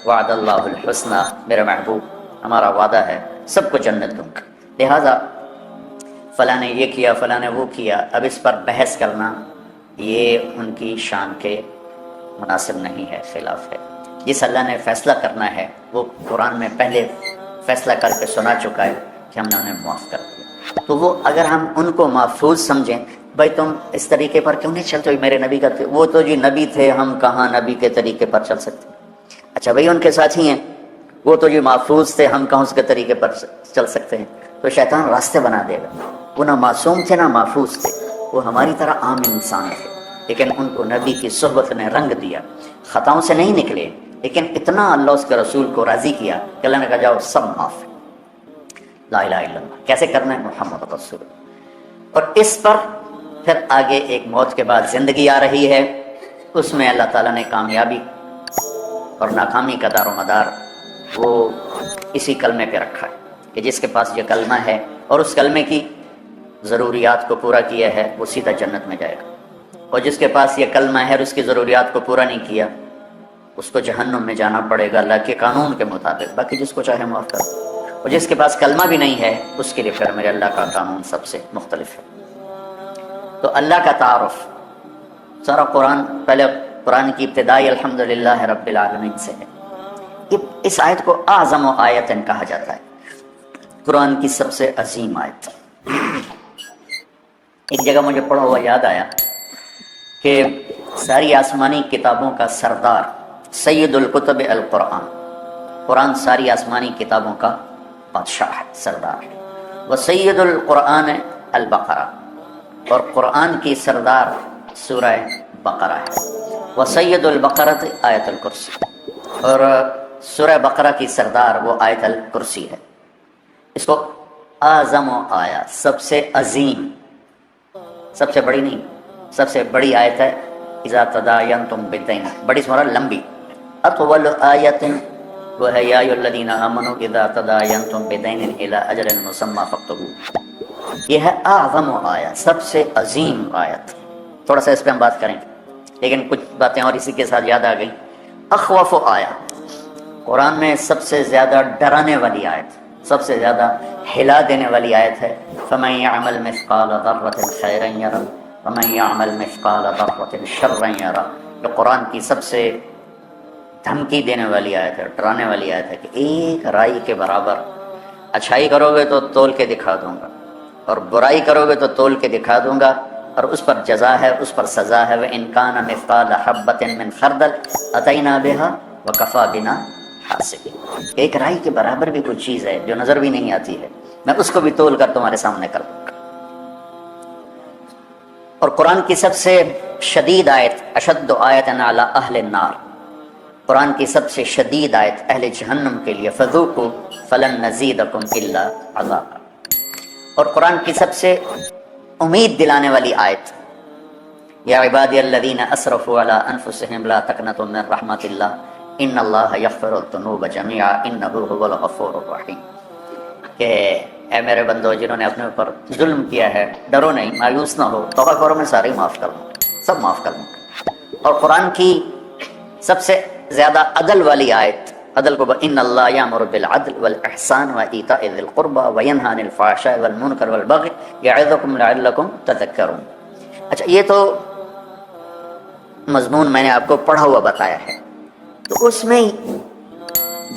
وعد اللہ الحسنہ، میرے محبوب ہمارا وعدہ ہے سب کو جنت دوں گا، لہٰذا فلاں نے یہ کیا فلاں نے وہ کیا، اب اس پر بحث کرنا یہ ان کی شان کے مناسب نہیں ہے، خلاف ہے۔ جس اللہ نے فیصلہ کرنا ہے وہ قرآن میں پہلے فیصلہ کر کے سنا چکا ہے کہ ہم نے انہیں معاف کر دیا۔ تو وہ اگر ہم ان کو محفوظ سمجھیں، بھائی تم اس طریقے پر کیوں نہیں چلتے؟ میرے نبی کا تھے، وہ تو جی نبی تھے، ہم کہاں نبی کے طریقے پر چل سکتے؟ اچھا بھائی ان کے ساتھی ہیں، وہ تو جی محفوظ تھے، ہم کہاں اس کے طریقے پر چل سکتے ہیں؟ تو شیطان راستے بنا دے گا۔ وہ نہ معصوم تھے نہ محفوظ تھے، وہ ہماری طرح عام انسان تھے، لیکن ان کو نبی کی صحبت نے رنگ دیا، خطاؤں سے نہیں نکلے، لیکن اتنا اللہ اس کے رسول کو راضی کیا کہ اللہ نے کہا جاؤ سب معاف ہے، لا الہ الا اللہ۔ کیسے کرنا ہے؟ محمد رسول۔ اور اس پر پھر آگے ایک موت کے بعد زندگی آ رہی ہے، اس میں اللہ تعالیٰ نے کامیابی اور ناکامی کا دار و مدار وہ اسی کلمے پہ رکھا ہے کہ جس کے پاس یہ کلمہ ہے اور اس کلمے کی ضروریات کو پورا کیا ہے وہ سیدھا جنت میں جائے گا، اور جس کے پاس یہ کلمہ ہے اور اس کی ضروریات کو پورا نہیں کیا اس کو جہنم میں جانا پڑے گا اللہ کے قانون کے مطابق، باقی جس کو چاہے معاف کر۔ اور جس کے پاس کلمہ بھی نہیں ہے اس کے لیے پھر میرے اللہ کا قانون سب سے مختلف ہے۔ تو اللہ کا تعارف سارا قرآن، پہلے قرآن کی ابتدائی الحمدللہ رب العالمین سے ہے۔ اس آیت کو اعظم آیت کہا جاتا ہے، قرآن کی سب سے عظیم آیت۔ ایک جگہ مجھے پڑھا ہوا یاد آیا کہ ساری آسمانی کتابوں کا سردار سید الکتب القرآن، قرآن ساری آسمانی کتابوں کا بادشاہ ہے، سردار ہے۔ وہ سید القرآن البقرہ، اور قرآن کی سردار سورہ بقرہ ہے۔ وہ سید البقرۃ آیت الکرسی، اور سورہ بقرہ کی سردار وہ آیت الکرسی ہے۔ اس کو اعظم آیا، سب سے عظیم، سب سے بڑی نہیں، سب سے بڑی آیت ہے۔ اذا تداینتم بدین، بڑی سورہ لمبی۔ اطول آیت وہ ہے یا ایھا الذین آمنوا اذا تداینتم بدین الی اجل مسمی فاکتبوہ۔ یہ ہے اعظم آیت، سب سے عظیم آیت۔ تھوڑا سا اس پہ ہم بات کریں، لیکن کچھ باتیں اور اسی کے ساتھ یاد آ گئی۔ اخوف آیا، قرآن میں سب سے زیادہ ڈرانے والی آیت، سب سے زیادہ ہلا دینے والی آیت ہے فَمَن يَعْمَلْ مِثْقَالَ ذَرَّةٍ خَيْرًا يَرَهُ وَمَن يَعْمَلْ مِثْقَالَ ذَرَّةٍ شَرًّا يَرَهُ۔ یہ قرآن کی سب سے دھمکی دینے والی آیت ہے، ڈرانے والی آیت ہے کہ ایک رائی کے برابر اچھائی کرو گے تو تول کے دکھا دوں گا، اور برائی کرو گے تو تول کے دکھا دوں گا، اور اس پر جزا ہے، اس پر سزا ہے۔ وَإِن كَانَ مِثْقَالَ حَبَّةٍ مِّن خَرْدَلٍ أَتَيْنَا بِهَا وَكَفَىٰ بِنَا حَاسِبِينَ۔ ایک رائی کے برابر بھی کوئی چیز ہے جو نظر بھی نہیں آتی ہے، میں اس کو بھی تول کر تمہارے سامنے کر دوں گا۔ اور قرآن کی سب سے شدید آیت، اشد آیت علی اہل النار، قرآن کی سب سے شدید آیت اہل جہنم کے لیے فذوقوا فلن نزیدکم الا عذابا۔ اور قرآن کی سب سے امید دلانے والی آیت یا عبادی الذین اسرفوا علی انفسہم لا تقنطوا من رحمت اللہ ان اللہ یغفر الذنوب جميعا انہ هو الغفور الرحیم، کہ اے میرے بندو جنہوں نے اپنے اوپر ظلم کیا ہے، ڈرو نہیں، مایوس نہ ہو، توبہ کرو، میں سارے معاف کر دوں گا، سب معاف کر دوں گا۔ اور قرآن کی سب سے زیادہ عدل والی آیت، عدل کو ان اللہ یامر بالعدل والاحسان وایتاء ذی القربى وینہی عن الفحشاء والمنکر والبغی یعظکم لعلکم تذکرون۔ اچھا، یہ تو مضمون میں نے آپ کو پڑھا ہوا بتایا ہے، تو اس میں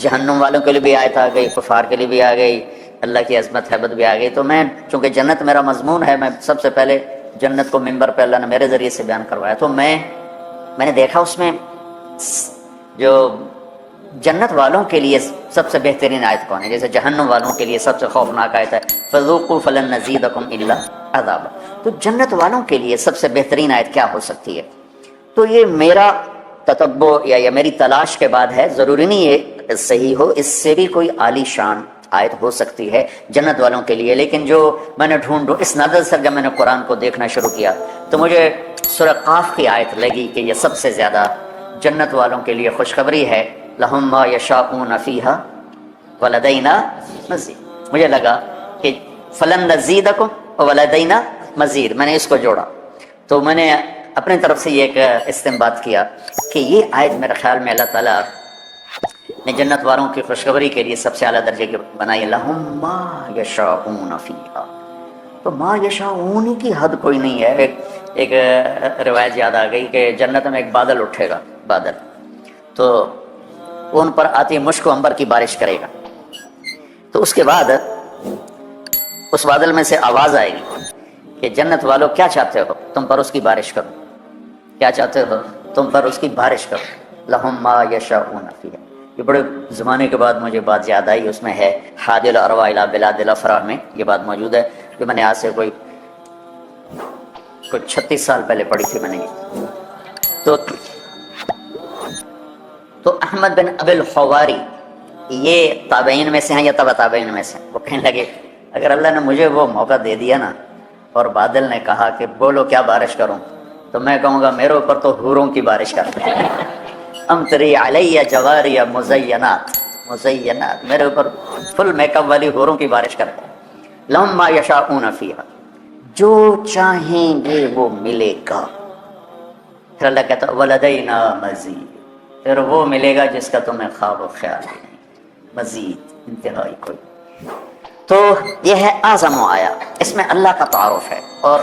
جہنم والوں کے لیے بھی آیت آ گئی، کفار کے لیے بھی آ گئی، اللہ کی عظمت حیبت بھی آ گئی۔ تو میں چونکہ جنت میرا مضمون ہے، میں سب سے پہلے جنت کو ممبر پہ اللہ نے میرے ذریعے سے بیان کروایا، تو میں نے دیکھا اس میں جو جنت والوں کے لیے سب سے بہترین آیت کون ہے، جیسے جہنم والوں کے لیے سب سے خوفناک آیت ہے فذوقوا فلن نزیدکم الا عذابا۔ تو جنت والوں کے لیے سب سے بہترین آیت کیا ہو سکتی ہے؟ تو یہ میرا تتبع یا میری تلاش کے بعد ہے، ضروری نہیں ہے صحیح ہو، اس سے بھی کوئی عالی شان آیت ہو سکتی ہے جنت والوں کے لیے، لیکن جو میں نے ڈھونڈو اس نظر سے جب میں نے قرآن کو دیکھنا شروع کیا تو مجھے سورہ قاف کی آیت لگی کہ یہ سب سے زیادہ جنت والوں کے لیے خوشخبری ہے، لہم ما یشاءون فیہا ولدینا مزید۔ مجھے لگا کہ فلن نزیدکم ولدینا مزید، میں نے اس کو جوڑا، تو میں نے اپنی طرف سے یہ ایک استنباط کیا کہ یہ آیت میرے خیال میں اللہ تعالیٰ نے جنت والوں کی خوشخبری کے لیے سب سے اعلیٰ درجے کی بنائی، لہم ما یشاءون فیہا۔ تو ما یشاءون کی حد کوئی نہیں ہے۔ ایک روایت یاد آ گئی کہ جنت میں ایک بادل اٹھے گا، بادل، تو وہ ان پر آتی مشک و عنبر کی بارش کرے گا، تو اس کے بعد اس بادل میں سے آواز آئے گی کہ جنت والوں کیا چاہتے ہو، تم پر اس کی بارش کرو، کیا چاہتے ہو تم پر اس کی بارش کرو، لہم ما یشاءون فیہا۔ یہ بڑے زمانے کے بعد مجھے بات یاد آئی، اس میں ہے حادی الارواح الی بلاد الافرار میں یہ بات موجود ہے، جو میں نے آج سے کوئی 36 سال پہلے پڑھی تھی میں نے یہ۔ تو احمد بن ابی الحواری یہ تابعین میں سے ہیں یا تبع تابعین میں سے، وہ کہنے لگے اگر اللہ نے مجھے وہ موقع دے دیا نا اور بادل نے کہا کہ بولو کیا بارش کروں، تو میں کہوں گا میرے اوپر تو حوروں کی بارش کر دیں، امطری علیہ جواری مزینات، مزینات، میرے اوپر فل میک اپ والی حوروں کی بارش کر دیں، لہم ما یشاءون فیہا، جو چاہیں گے وہ ملے گا۔ پھر اللہ کہتا ولدینا مزید، پھر وہ ملے گا جس کا تمہیں خواب و خیال نہیں، مزید، انتہائی کوئی۔ تو یہ ہے اعظم آیا، اس میں اللہ کا تعارف ہے، اور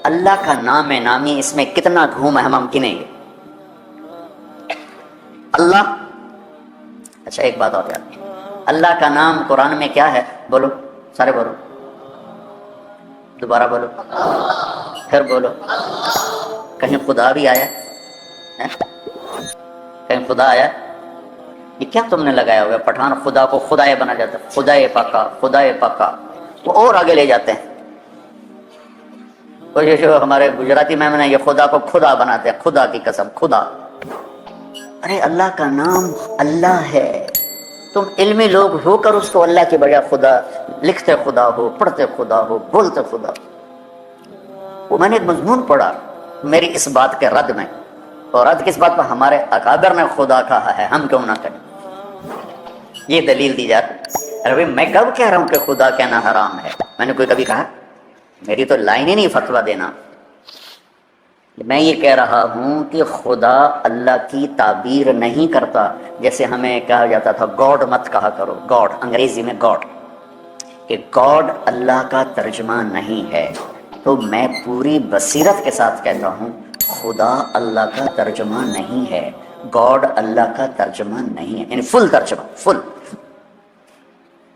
اللہ کا نام نامی اس میں کتنا گھوم ہے ہم گنیں گے۔ اللہ، اچھا ایک بات اور یاد، اللہ کا نام قرآن میں کیا ہے؟ بولو سارے بولو، دوبارہ بولو، پھر بولو۔ کہیں خدا بھی آیا ہے؟ کہیں خدا آیا؟ یہ کیا تم نے لگایا ہوا ہے؟ پٹھان خدا کو خدائے بنا جاتا ہے، خدائے پاکا، خدائے پاکا، وہ اور آگے لے جاتے ہیں۔ وہ جو ہمارے گجراتی میں نے یہ خدا کو خدا بناتے ہیں، خدا کی قسم خدا۔ ارے اللہ کا نام اللہ ہے، تم علمی لوگ ہو کر اس کو اللہ کے بجائے خدا لکھتے، خدا ہو، پڑھتے خدا ہو، بولتے خدا۔ وہ میں نے ایک مضمون پڑھا میری اس بات کے رد میں، اور رد کس بات پر؟ ہمارے اکابر نے خدا کہا ہے، ہم کیوں نہ کریں؟ یہ دلیل دی جاتی۔ ارے بھائی میں کب کہہ رہا ہوں کہ خدا کہنا حرام ہے؟ میں نے کوئی کبھی کہا؟ میری تو لائن ہی نہیں فتویٰ دینا، میں یہ کہہ رہا ہوں کہ خدا اللہ کی تعبیر نہیں کرتا، جیسے ہمیں کہا جاتا تھا گاڈ مت کہا کرو، گاڈ انگریزی میں گاڈ، کہ گاڈ اللہ کا ترجمہ نہیں ہے۔ تو میں پوری بصیرت کے ساتھ کہتا ہوں خدا اللہ کا ترجمہ نہیں ہے، گاڈ اللہ کا ترجمہ نہیں ہے، یعنی فل ترجمہ، فل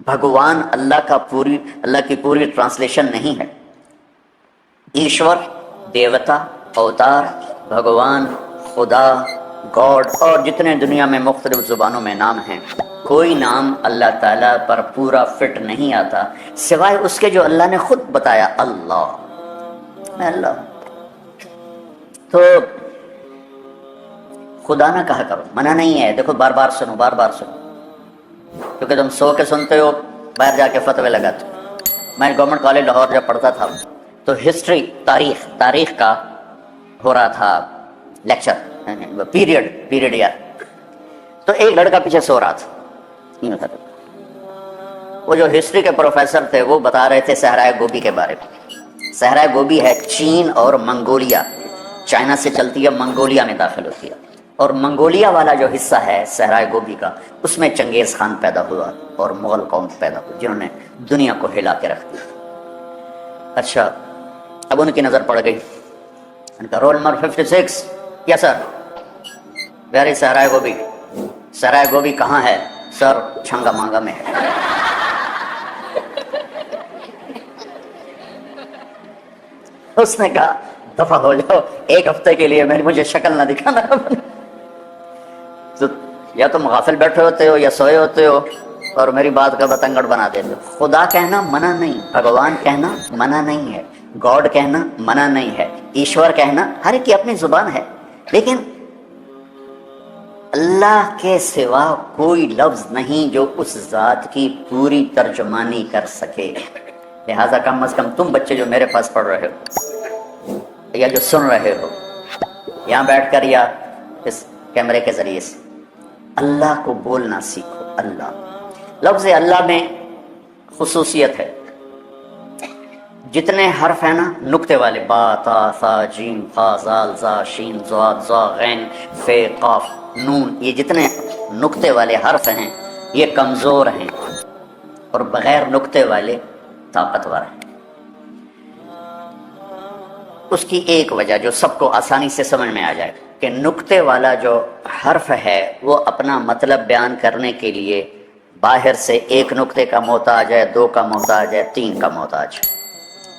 بھگوان اللہ کی پوری ٹرانسلیشن نہیں ہے۔ ایشور، دیوتا، اوتار، بھگوان، خدا، گاڈ اور جتنے دنیا میں مختلف زبانوں میں نام ہیں، کوئی نام اللہ تعالیٰ پر پورا فٹ نہیں آتا سوائے اس کے جو اللہ نے خود بتایا، اللہ، میں اللہ ہوں۔ تو خدا نہ کہا کرو، منع نہیں ہے، دیکھو بار بار سنو، بار بار سنو، کیونکہ تم سو کے سنتے ہو، باہر جا کے فتوے لگاتے ہو۔ میں گورنمنٹ کالج لاہور جب پڑھتا تھا تو ہسٹری، تاریخ کا ہو رہا تھا لیکچر، پیریڈ یار، تو ایک لڑکا پیچھے سو رہا تھا، وہ جو ہسٹری کے پروفیسر تھے وہ بتا رہے تھے صحرائے گوبی کے بارے میں۔ صحرائے گوبی ہے چین اور منگولیا، چائنا سے چلتی ہے، منگولیا میں داخل ہوتی ہے، اور منگولیا والا جو حصہ ہے صحرائے گوبی کا، اس میں چنگیز خان پیدا ہوا اور مغل قوم پیدا ہوئی جنہوں نے دنیا کو ہلا کے رکھ دیا۔ اچھا، اب ان کی نظر پڑ گئی، ان کا رول نمبر 56، یس سر، ویری صحرائے گوبی۔ صحرائے گوبی کہاں ہے سر؟ چھنگا مانگا میں ہے۔ اس نے کہا دفعہ ہو جاؤ، ایک ہفتے کے لیے مجھے شکل نہ دکھانا۔ تو یا تم غافل بیٹھے ہوتے ہو یا سوئے ہوتے ہو اور میری بات کا بتنگڑ بنا دیتے ہو۔ خدا کہنا منع نہیں، بھگوان کہنا منع نہیں ہے، گاڈ کہنا منع نہیں ہے، ایشور کہنا، ہر ایک کی اپنی زبان ہے، لیکن اللہ کے سوا کوئی لفظ نہیں جو اس ذات کی پوری ترجمانی کر سکے۔ لہذا کم از کم تم بچے جو میرے پاس پڑھ رہے ہو یا جو سن رہے ہو یہاں بیٹھ کر یا اس کیمرے کے ذریعے سے، اللہ کو بولنا سیکھو۔ اللہ، لفظ اللہ میں خصوصیت ہے، جتنے حرف ہیں نا نقطے والے، با، تا، ثا، جیم، فا، زال، زا، شین، ضاد، ظا، غین، فے، قاف، نون، یہ جتنے نقطے والے حرف ہیں یہ کمزور ہیں اور بغیر نقطے والے طاقتور ہیں۔ اس کی ایک وجہ جو سب کو آسانی سے سمجھ میں آ جائے کہ نقطے والا جو حرف ہے وہ اپنا مطلب بیان کرنے کے لیے باہر سے ایک نقطے کا محتاج ہے، دو کا محتاج ہے، تین کا محتاج ہے،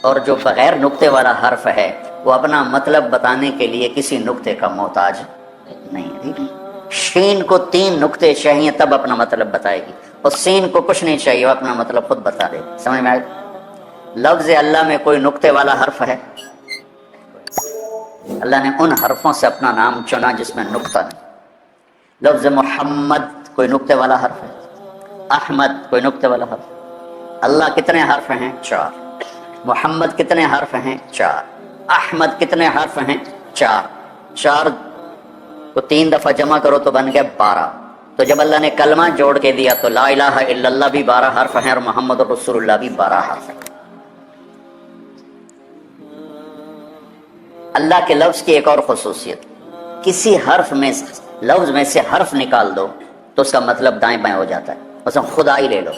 اور جو بغیر نقطے والا حرف ہے وہ اپنا مطلب بتانے کے لیے کسی نقطے کا محتاج نہیں ہے۔ شین کو 3 نقطے چاہیے تب اپنا مطلب بتائے گی، اور سین کو کچھ نہیں چاہیے، وہ اپنا مطلب خود بتا دے گی۔ سمجھ میں آئے؟ لفظ اللہ میں کوئی نقطے والا حرف ہے؟ اللہ نے ان حرفوں سے اپنا نام چنا جس میں نقطہ نہیں۔ لفظ محمد کوئی نقطے والا حرف ہے؟ احمد کوئی نقطے والا حرف؟ اللہ کتنے حرف ہیں؟ 4۔ محمد کتنے حرف ہیں؟ 4۔ احمد کتنے حرف ہیں؟ 4۔ 4 کو 3 دفعہ جمع کرو تو بن گئے 12۔ تو جب اللہ نے کلمہ جوڑ کے دیا تو لا الہ الا اللہ بھی 12 حرف ہیں اور محمد رسول اللہ بھی 12 حرف ہیں۔ اللہ کے لفظ کی ایک اور خصوصیت، کسی حرف میں لفظ میں سے حرف نکال دو تو اس کا مطلب دائیں بائیں ہو جاتا ہے۔ مثلا خدا ہی لے لو،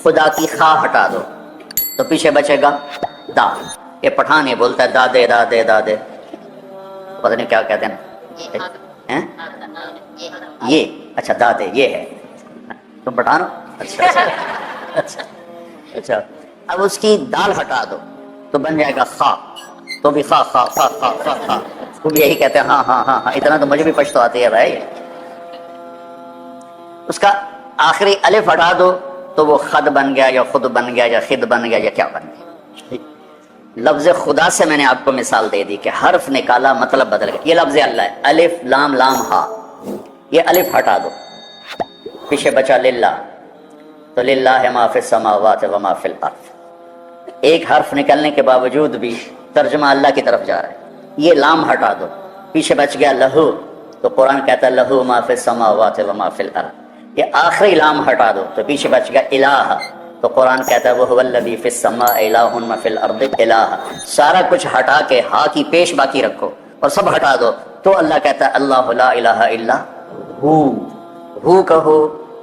خدا کی خا ہٹا دو تو پیچھے بچے گا دا۔ یہ پٹھان یہ بولتا ہے دادے دادے دادے، پتہ نہیں کیا کہتے ہیں، یہ اچھا دادے یہ ہے، تم پٹھان ہو؟ اچھا، اب اس کی دال ہٹا دو تو بن جائے گا خا، تو بھی خا خا خا خا خا خا، اس کو بھی یہی کہتے ہیں ہاں ہاں ہاں ہاں، اتنا تو مجھے بھی پشتو آتی ہے بھائی۔ اس کا آخری الف ہٹا دو تو وہ خد بن گیا یا خود بن گیا یا خد بن گیا یا کیا بن گیا۔ لفظ خدا سے میں نے آپ کو مثال دے دی کہ حرف نکالا مطلب بدل گیا۔ یہ لفظ اللہ ہے، الف لام لام ہا، یہ الف ہٹا دو پیچھے بچا للہ، تو للہ ما فی السماوات و ما فی الارض۔ ایک حرف نکلنے کے باوجود بھی ترجمہ اللہ کی طرف جا رہا ہے۔ یہ لام ہٹا دو پیچھے بچ گیا لہو، تو قرآن کہتا ہے لہو ما فی السماوات و ما فی الارض۔ یہ آخری لام ہٹا دو تو پیچھے بچ گیا الہ، تو قرآن کہتا ہے وہو الذی فی السماء الہ و فی الارض الہ۔ سارا کچھ ہٹا کے ہا کی پیش باقی رکھو، اور سب ہٹا دو تو اللہ کہتا ہے اللہ لا الہ الا ہو کہو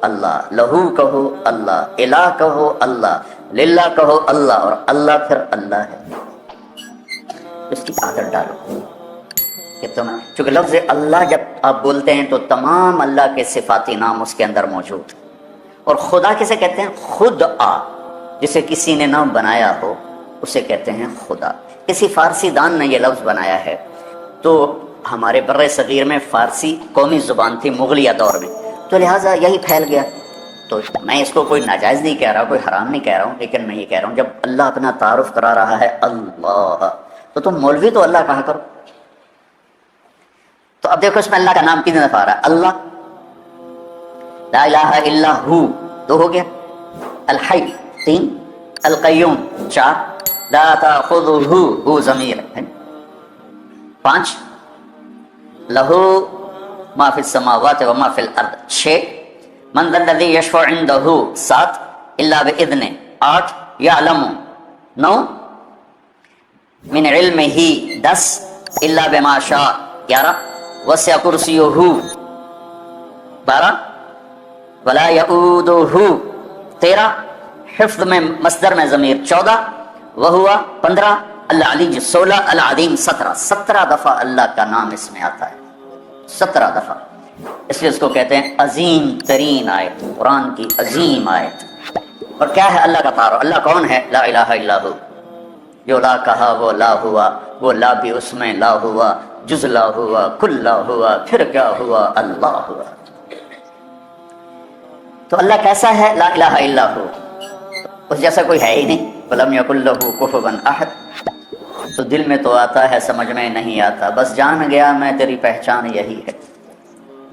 اللہ، لہو کہو اللہ، الہ کہو اللہ، للہ کہو اللہ، اور اللہ پھر اللہ ہے۔ اس کی عادت ڈالو کہ تم، چونکہ لفظ اللہ جب آپ بولتے ہیں تو تمام اللہ کے صفاتی نام اس کے اندر موجود۔ اور خدا کسے کہتے ہیں؟ خود آ، جسے کسی نے نہ بنایا ہو اسے کہتے ہیں خدا۔ کسی فارسی دان نے یہ لفظ بنایا ہے، تو ہمارے بر صغیر میں فارسی قومی زبان تھی مغلیہ دور میں، تو لہٰذا یہی پھیل گیا۔ تو میں اس کو کوئی ناجائز نہیں کہہ رہا، کوئی حرام نہیں کہہ رہا ہوں، لیکن میں یہ کہہ رہا ہوں جب اللہ اپنا تعارف کرا رہا ہے اللہ، تو تم مولوی تو اللہ کہا کرو۔ تو اب دیکھو اس میں اللہ کا نام کتنے دفعہ آ رہا ہے؟ اللہ، لا الہ الا ہو 2 ہو گیا، الحی 3، القیوم 4، لا تأخذہ ہو ضمیر 5، لہو ما فی السماوات و ما فی الارض 6، من ذا الذی یشفع عندہ 7، الا باذنہ 8، یعلم 9، من علمہ 10، الا بما شاء 11، وسع کرسیہ 12، ولا یعودہ 13، حفظ میں مصدر میں ضمیر 14، وہوا 15، العلی 16، العظیم 17 دفعہ اللہ کا نام اس میں آتا ہے، 17 دفعہ۔ اس لیے اس کو کہتے ہیں عظیم ترین آیت، قرآن کی عظیم آیت۔ اور کیا ہے اللہ کا تعارف؟ اللہ کون ہے؟ لا الہ الا ہو، جو لا کہا وہ لا ہوا، وہ لا بھی اس میں لا ہوا، جز لا ہوا، کل لا ہوا، پھر کیا ہوا؟ اللہ ہوا۔ تو اللہ کیسا ہے؟ لا الہ الا ہو، اس جیسا کوئی ہے ہی نہیں۔ وَلَمْ يَكُنْ لَهُ كُفُوًا أَحَدٌ، تو دل میں تو آتا ہے، سمجھ میں نہیں آتا، بس جان گیا میں تیری پہچان یہی ہے۔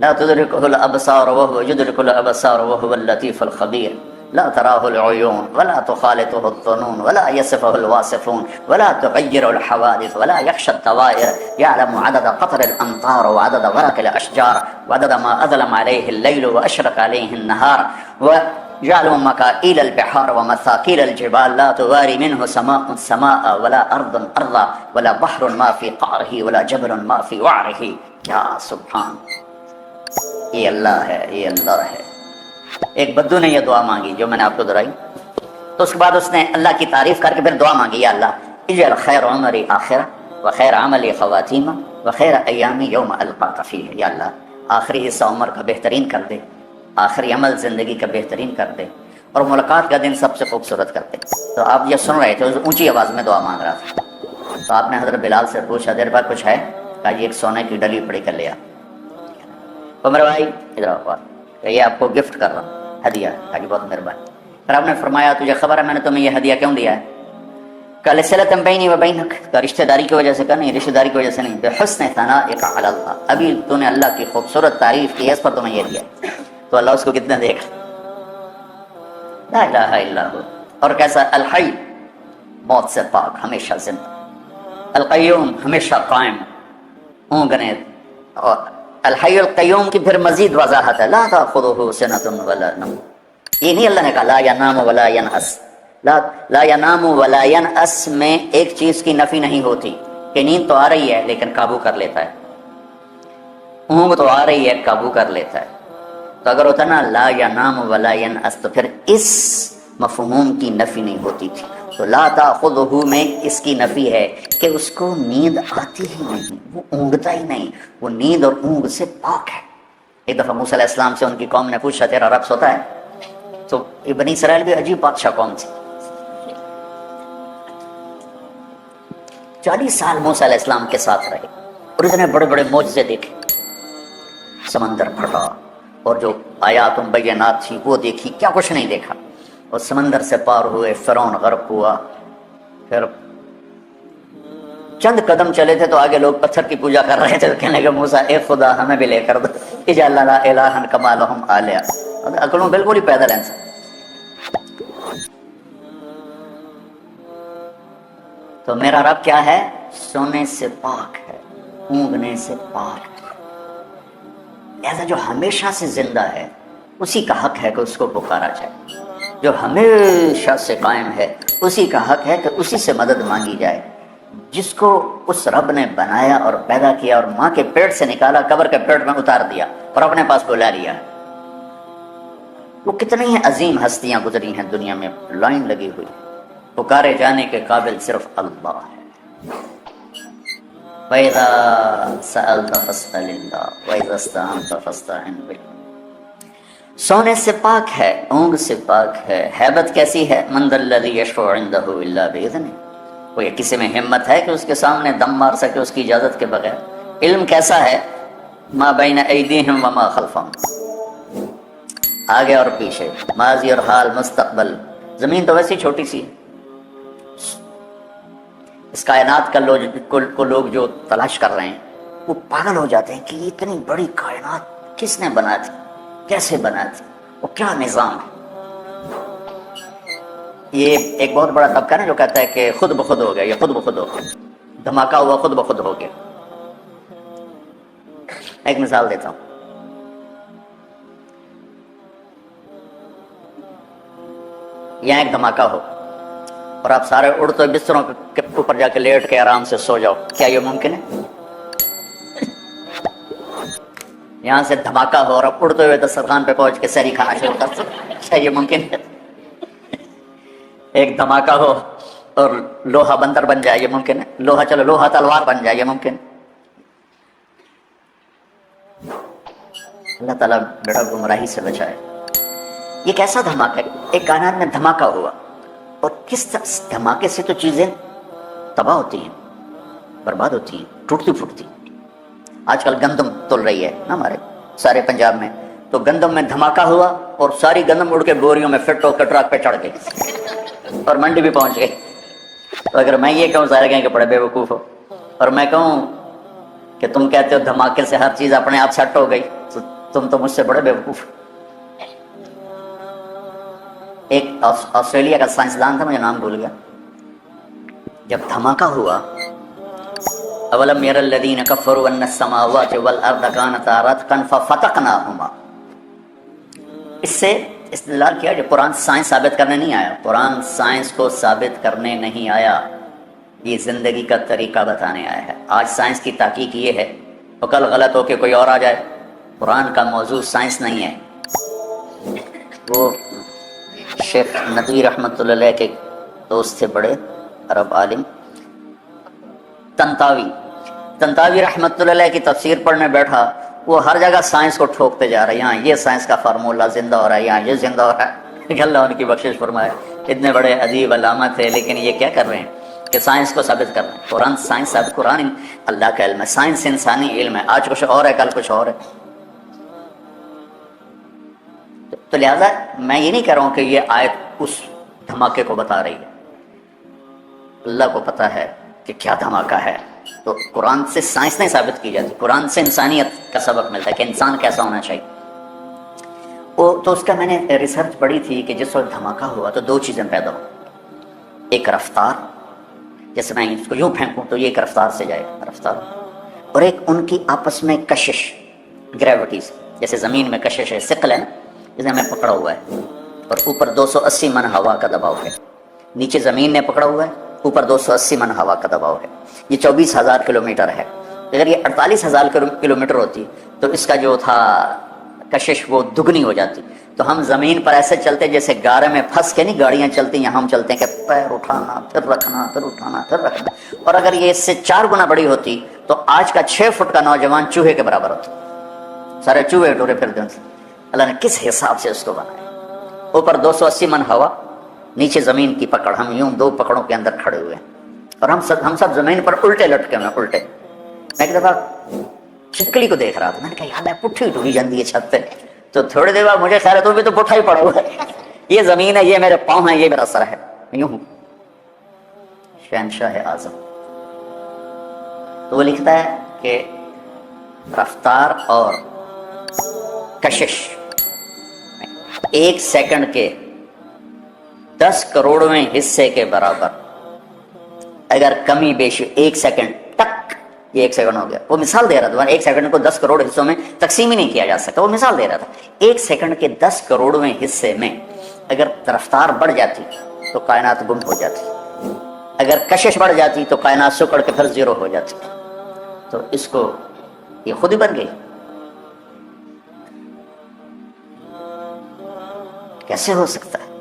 لا تدركه الابصار وهو يدرك الابصار وهو اللطيف الخبير، لا تراه العيون ولا تخالطه الظنون ولا يصفه الواصفون ولا تغير الحوادث ولا يخشى الدوائر، يعلم عدد قطر الامطار وعدد ورق الاشجار وعدد ما اظلم عليه الليل واشرق عليه النهار، وجعل مكائيل البحار ومثاقيل الجبال لا تواري منه سماء سماء ولا ارض ارضا ولا بحر ما في قعره ولا جبل ما في وعره۔ یا سبحان، یہ اللہ ہے، یہ اللہ ہے۔ ایک بدو نے یہ دعا مانگی جو میں نے آپ کو دہرائی، تو اس کے بعد اس نے اللہ کی تعریف کر کے پھر دعا مانگی، یا اللہ اجعل خیر عمری آخرہ و خیر عملی خواتیمہ و خیر ایامی یوم القاک فیہ، یا اللہ آخری حصہ عمر کا بہترین کر دے، آخری عمل زندگی کا بہترین کر دے، اور ملاقات کا دن سب سے خوبصورت کر دے۔ تو آپ یہ سن رہے تھے، اونچی آواز میں دعا مانگ رہا تھا، تو آپ نے حضرت بلال سے پوچھا دیر بعد کچھ ہے؟ کہا یہ ایک سونے کی ڈلی پڑی کر لیا۔ تو میرے بھائی ادھر آؤ، یہ آپ کو گفٹ کر رہا ہوں، ہدیہ، کہا جی بہت مہربانی۔ پھر آپ نے فرمایا تجھے خبر ہے میں نے تمہیں یہ ہدیہ کیوں دیا ہے؟ کہ لصلۃ بینی و بینک، کا رشتہ داری کی وجہ سے، کہ نہیں رشتہ داری کی وجہ سے نہیں، بحسن ثنائک علی اللہ، ابھی تو نے اللہ کی خوبصورت تعریف کی ہے، اس پر تمہیں یہ دیا۔ تو اللہ اس کو کتنا دے گا؟ لا الہ الا ہو۔ اور کیسا؟ الحی، موت سے پاک، ہمیشہ زندہ، القیوم، ہمیشہ قائم، اونگنے، اور الحی القیوم کی پھر مزید وضاحت ہے، لا تأخذہ سنۃ ولا نوم، یہ نہیں اللہ نے کہا لا ینام ولا ینعس، لا ینام ولا ینعس میں ایک چیز کی نفی نہیں ہوتی کہ نیند تو آ رہی ہے لیکن قابو کر لیتا ہے، اونگ تو آ رہی ہے قابو کر لیتا ہے۔ تو اگر ہوتا نا لا ینام ولا ینعس تو پھر اس مفہوم کی نفی نہیں ہوتی تھی۔ تو لا تأخذہ میں اس کی نفی ہے کہ اس کو نیند آتی ہی نہیں، وہ اونگتا ہی نہیں، وہ نیند اور اونگ سے پاک ہے۔ ایک دفعہ موسیٰ علیہ السلام سے ان کی قوم نے پوچھا تیرا رب سوتا ہے؟ تو یہ بنی اسرائیل بھی عجیب بادشاہ قوم تھی، 40 سال موسیٰ علیہ السلام کے ساتھ رہے اور اتنے بڑے بڑے معجزے دیکھے، سمندر پھٹا اور جو آیات بینات تھی وہ دیکھی، کیا کچھ نہیں دیکھا، اور سمندر سے پار ہوئے، فرعون غرق ہوا، پھر چند قدم چلے تھے تو آگے لوگ پتھر کی پوجا کر رہے تھے، تو کہنے لگے موسیٰ اے خدا ہمیں بھی لے کر دو، اجعل لنا الہا کما لہم آلیہ، عقلوں بالکل ہی پیدل ہیں انسان۔ تو میرا رب کیا ہے؟ سونے سے پاک ہے، اونگنے سے پاک ہے، ایسا جو ہمیشہ سے زندہ ہے اسی کا حق ہے کہ اس کو پکارا جائے، جو ہمیشہ سے قائم ہے اسی کا حق ہے کہ اسی سے مدد مانگی جائے۔ جس کو اس رب نے بنایا اور پیدا کیا اور ماں کے پیٹ سے نکالا، قبر کے پیٹ میں اتار دیا اور اپنے پاس بلا لیا، وہ کتنی ہی عظیم ہستیاں گزری ہیں دنیا میں، لائن لگی ہوئی، پکارے جانے کے قابل صرف اللہ ہے۔ وَإِذَا سَأَلْتَ فَاسْأَلِ اللَّهَ وَإِذَا اسْتَعَنْتَ فَاسْتَعِنْ بِاللَّهِ۔ سونے سے پاک ہے، اونگ سے پاک ہے، ہیبت کیسی ہے، مَنْ ذَا الَّذِي يَشْفَعُ عِنْدَهُ إِلَّا بِإِذْنِهِ، کوئی کسی میں ہمت ہے کہ اس کے سامنے دم مار سکے اس کی اجازت کے بغیر؟ علم کیسا ہے، ما بین ایدیہم وما خلفہم، آگے اور پیچھے، ماضی اور حال، مستقبل۔ زمین تو ویسی چھوٹی سی ہے، اس کائنات کو لوگ جو تلاش کر رہے ہیں وہ پاگل ہو جاتے ہیں کہ یہ اتنی بڑی کائنات کس نے بنا تھی، کیسے بنا تھی، وہ کیا نظام ہے۔ یہ ایک بہت بڑا طبقہ ہے جو کہتا ہے کہ خود بخود ہو گیا، یہ خود بخود ہو گیا، دھماکہ ہوا خود بخود ہو گیا۔ ایک مثال دیتا ہوں، یہاں ایک دھماکہ ہو اور آپ سارے اڑتے بستروں کے اوپر جا کے لیٹ کے آرام سے سو جاؤ، کیا یہ ممکن ہے؟ یہاں سے دھماکہ ہو اور آپ اڑتے ہوئے دسترخوان پہ پہنچ کے سحری کھانا شروع کر سکتے، کیا یہ ممکن ہے؟ ایک دھماکہ ہو اور لوہا بندر بن جائے، یہ ممکن ہے؟ لوہا چلو لوہا تلوار بن جائے، یہ ممکن ہے؟ اللہ تعالیٰ بیڑا گمراہی سے بچائے۔ یہ کیسا دھماکہ ہے؟ ایک کائنات میں دھماکہ ہوا اور کس دھماکے سے تو چیزیں تباہ ہوتی ہیں، برباد ہوتی ہیں، ٹوٹتی پھوٹتی۔ آج کل گندم تل رہی ہے نا ہمارے سارے پنجاب میں، تو گندم میں دھماکہ ہوا اور ساری گندم اڑ کے بوریوں میں فٹ ہو کے ٹرک پہ چڑھ گئی اور منڈی بھی پہنچ گئی۔ تو اگر میں یہ کہوں ظاہر کہیں کہ بڑے بے وقوف ہو، اور میں کہوں کہ تم کہتے ہو دھماکے سے ہر چیز اپنے آپ سیٹ ہو گئی، تو تم تو مجھ سے بڑے بے وقوف۔ ایک آسٹریلیا کا سائنسدان تھا، مجھے نام بھول گیا، جب دھماکہ ہوا، اولم ير الذين كفروا ان السماوات والارض كانتا رتقا ففتقناهما، اس سے استدلال کیا جو قرآن سائنس ثابت کرنے نہیں آیا، قرآن سائنس کو ثابت کرنے نہیں آیا، یہ زندگی کا طریقہ بتانے آیا ہے۔ آج سائنس کی تحقیق یہ ہے، تو کل غلط ہو کے کوئی اور آ جائے۔ قرآن کا موضوع سائنس نہیں ہے۔ وہ شیخ ندوی رحمۃ اللہ علیہ کے دوست تھے، بڑے عرب عالم، تنتاوی رحمۃ اللہ علیہ کی تفسیر پڑھنے بیٹھا، وہ ہر جگہ سائنس کو ٹھوکتے جا رہا ہے، یہاں یہ سائنس کا فارمولا زندہ ہو رہا ہے، یہاں یہ زندہ ہو رہا ہے۔ اللہ ان کی بخشش فرمائے، اتنے بڑے ادیب علامہ تھے، لیکن یہ کیا کر رہے ہیں کہ سائنس کو ثابت کر رہے ہیں۔ قرآن سائنس ثابت، قرآن اللہ کا علم ہے، سائنس انسانی علم ہے، آج کچھ اور ہے کل کچھ اور ہے۔ تو لہٰذا میں یہ نہیں کہہ رہا ہوں کہ یہ آیت اس دھماکے کو بتا رہی ہے، اللہ کو پتا ہے کہ کیا دھماکہ ہے۔ تو قرآن سے سائنس نہیں ثابت کی جاتی، قرآن سے انسانیت کا سبق ملتا ہے کہ انسان کیسا ہونا چاہیے۔ تو اس کا میں نے ریسرچ پڑھی تھی کہ جس وقت دھماکہ ہوا تو دو چیزیں پیدا ہو، ایک رفتار، جیسے میں اس کو یوں پھینکوں تو یہ ایک رفتار سے جائے رفتار، اور ایک ان کی آپس میں کشش، گریوٹیز، جیسے زمین میں کشش ہے، ثقل ہے نا، جسے ہمیں پکڑا ہوا ہے، اور اوپر 280 من ہوا کا دباؤ ہے، نیچے زمین نے پکڑا ہوا ہے، اوپر 280 من ہوا کا دباؤ ہے، یہ 24,000 کلومیٹر ہے۔ اگر یہ 48,000 کلومیٹر ہوتی تو اس کا جو تھا کشش وہ دگنی ہو جاتی۔ تو ہم زمین پر ایسے چلتے جیسے گارے میں پھنس کے نہیں گاڑیاں چلتی ہیں، ہم چلتے ہیں کہ پیر اٹھانا پھر رکھنا پھر اٹھانا پھر رکھنا، اور اگر یہ اس سے 4 گنا بڑی ہوتی تو آج کا 6 فٹ کا نوجوان چوہے کے برابر ہوتا، سارے چوہے ٹورے پھرتے ہیں۔ اللہ نے کس حساب سے اس کو بنایا، اوپر 280 من ہوا، نیچے زمین کی پکڑ، ہم یوں 2 پکڑوں کے اندر کھڑے ہوئے ہیں، اور ہم سب زمین پر الٹے لٹکے ہوئے، الٹے۔ میں ایک دفعہ چھپکلی کو دیکھ رہا تھا، میں نے کہا یار پٹھی ٹوٹی جاتی ہے چھت پہ، تو تھوڑی دیر بعد مجھے خیال ہے تو بھی تو پٹھا ہی پڑا ہوا ہے، یہ زمین ہے، یہ میرے پاؤں ہیں، یہ میرا سر ہے، یوں ہوں۔ شہنشاہ اعظم تو وہ لکھتا ہے کہ رفتار اور کشش 1 سیکنڈ کے 10 کروڑویں حصے کے برابر، اگر کمی بیشی 1 سیکنڈ تک، یہ 1 سیکنڈ ہو گیا، وہ مثال دے رہا تھا، 1 سیکنڈ کو 10 کروڑ حصوں میں تقسیم ہی نہیں کیا جا سکتا، وہ مثال دے رہا تھا، 1 سیکنڈ کے 10 کروڑویں حصے میں اگر رفتار بڑھ جاتی تو کائنات گم ہو جاتی۔ اگر کشش بڑھ جاتی تو کائنات سکڑ کے پھر زیرو ہو جاتی. تو اس کو یہ خود ہی بن گئی. کیسے ہو سکتا ہے؟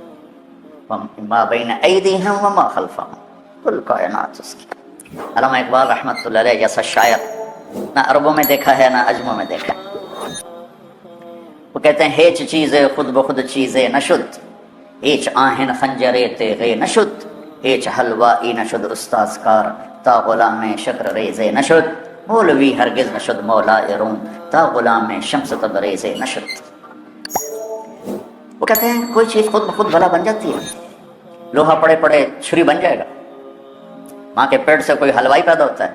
ما بین ایدیہم وما خلفہم، کل کائنات اس کی. علامہ اقبال رحمۃ اللہ علیہ جیسا شاعر نہ عربوں میں دیکھا ہے نہ عجموں میں دیکھا ہے. وہ کہتے ہیں ہیچ چیزیں خود بخود چیزیں نشد، ہیچ آہن خنجرے تیغے نشد، ہیچ حلوائی نشد استاذ کار تا غلام شکر ریزے نشد، مولوی ہرگز نشد مولا روم تا غلام شمس تبریز نشد. وہ کہتے ہیں کوئی چیز خود بخود بھلا بن جاتی ہے. لوہا پڑے پڑے چھری بن جائے گا. ماں کے پیٹ سے کوئی حلوائی پیدا ہوتا ہے،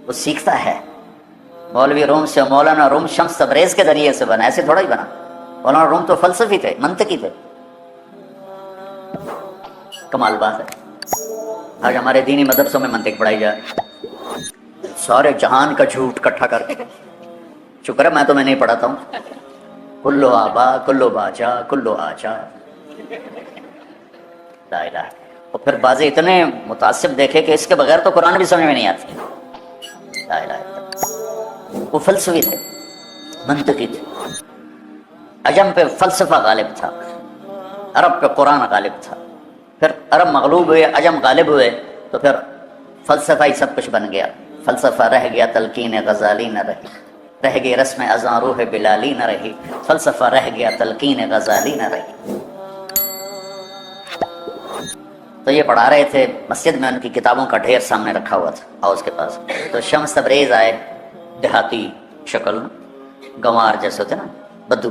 وہ سیکھتا ہے. مولوی روم سے مولانا روم شمس تبریز کے ذریعے سے بنا، ایسے تھوڑا ہی بنا. مولانا روم تو فلسفی تھے، منطقی تھے. کمال بات ہے. آج ہمارے دینی مدرسوں میں منطق پڑھائی جائے، سارے جہان کا جھوٹ اکٹھا کر کے. شکر ہے میں تو میں نہیں پڑھاتا ہوں. کلو آبا کلو باجا کلو آجا لا الہ. اور پھر بازی اتنے متعصب دیکھے کہ اس کے بغیر تو قرآن بھی سمجھ میں نہیں آتی. لا الہ الا اللہ. وہ فلسفی تھے، منطقی تھے. عجم پہ فلسفہ غالب تھا، عرب پہ قرآن غالب تھا. پھر عرب مغلوب ہوئے، عجم غالب ہوئے، تو پھر فلسفہ ہی سب کچھ بن گیا. فلسفہ رہ گیا تلقین غزالی نہ رہی، رہ گئی رسم اذاں روح بلالی نہ رہی. فلسفہ رہ گیا تلقین غزالی نہ رہی. تو یہ پڑھا رہے تھے مسجد میں، ان کی کتابوں کا ڈھیر سامنے رکھا ہوا تھا ہاؤس کے پاس. تو شمس تبریز آئے، دیہاتی شکل، گنوار جیسے ہوتے نا، بدو.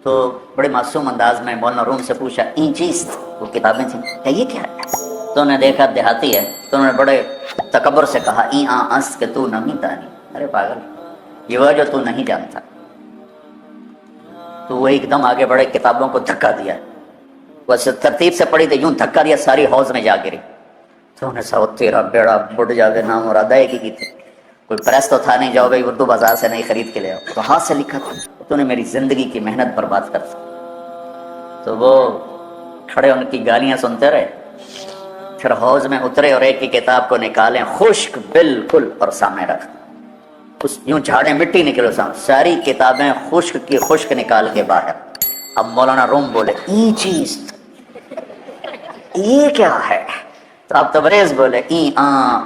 تو بڑے معصوم انداز میں مولانا روم سے پوچھا این چیز، وہ کتابیں تھیں، کہ یہ کیا ہے؟ تو انہوں نے دیکھا دیہاتی ہے، تو انہوں نے بڑے تکبر سے کہا این آنس کہ تو نمی دانی. ارے پاگل، یہ وہ جو تو نہیں جانتا. تو وہ ایک دم آگے بڑے، کتابوں کو دھکا دیا. ویسے ترتیب سے پڑھی تھی، یوں دھکا دیا ساری حوض میں جا گری. تو انہوں نے سا تیرا بیڑا بڑھ جاوے نام مراد ہے کی تھی. کوئی پریس تو تھا نہیں، جاؤ بھائی اردو بازار سے نہیں خرید کے لے آؤ. تو ہاتھ سے لکھا تھا. تو نے میری زندگی کی محنت برباد کر دی. تو وہ کھڑے ان کی گالیاں سنتے رہے. پھر حوض میں اترے اور ایک کی کتاب کو نکالیں، خشک بالکل، اور سامنے رکھ. اس یوں جھاڑے مٹی نکلو سامنے، ساری کتابیں خشک کی خشک نکال کے باہر. اب مولانا روم بولے این چیز، یہ کیا ہے؟ تو اب تبریز بولے این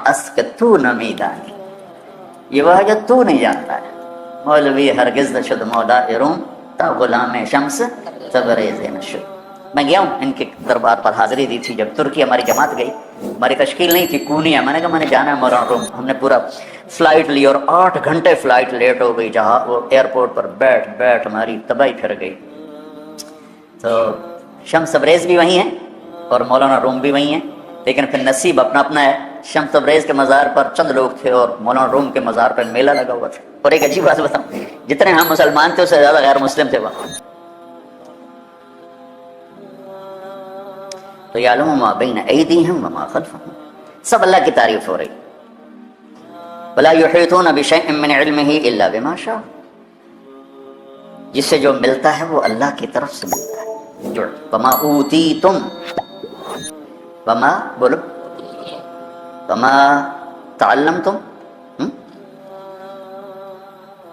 اس کہ تو نمی دانی، یہ وہ جو تو نہیں جانتا ہے. مولوی ہرگز نشد مولا روم تا غلام شمس تبریز نشد. میں گیا ہوں ان کے دربار پر، حاضری دی تھی جب ترکی ہماری جماعت گئی. ہماری تشکیل نہیں تھی، کونیا. میں نے کہا میں نے جانا ہے مولانا روم. ہم نے پورا فلائٹ لی اور 8 گھنٹے فلائٹ لیٹ ہو گئی. جہاں وہ ایئرپورٹ پر بیٹھ ہماری تباہی پھر گئی. تو شمس تبریز بھی وہیں ہیں اور مولانا روم بھی وہیں ہیں، لیکن پھر نصیب اپنا اپنا ہے. شمس تبریز کے مزار پر چند لوگ تھے اور مولانا روم کے مزار پر میلہ لگا ہوا تھا. اور ایک عجیب بات بتاؤں، جتنے ہم مسلمان تھے اس سے زیادہ غیر مسلم تھے وہاں. تو یعلم ما بین ایدیہم وما خلفہم، سب اللہ کی تعریف ہو رہی. ولا یحیطون بشیء من علمہ الا بما شاء، جس سے جو ملتا ہے وہ اللہ کی طرف سے ملتا ہے. جڑ وما اوتیتم، وما بولو، وما تعلمتم،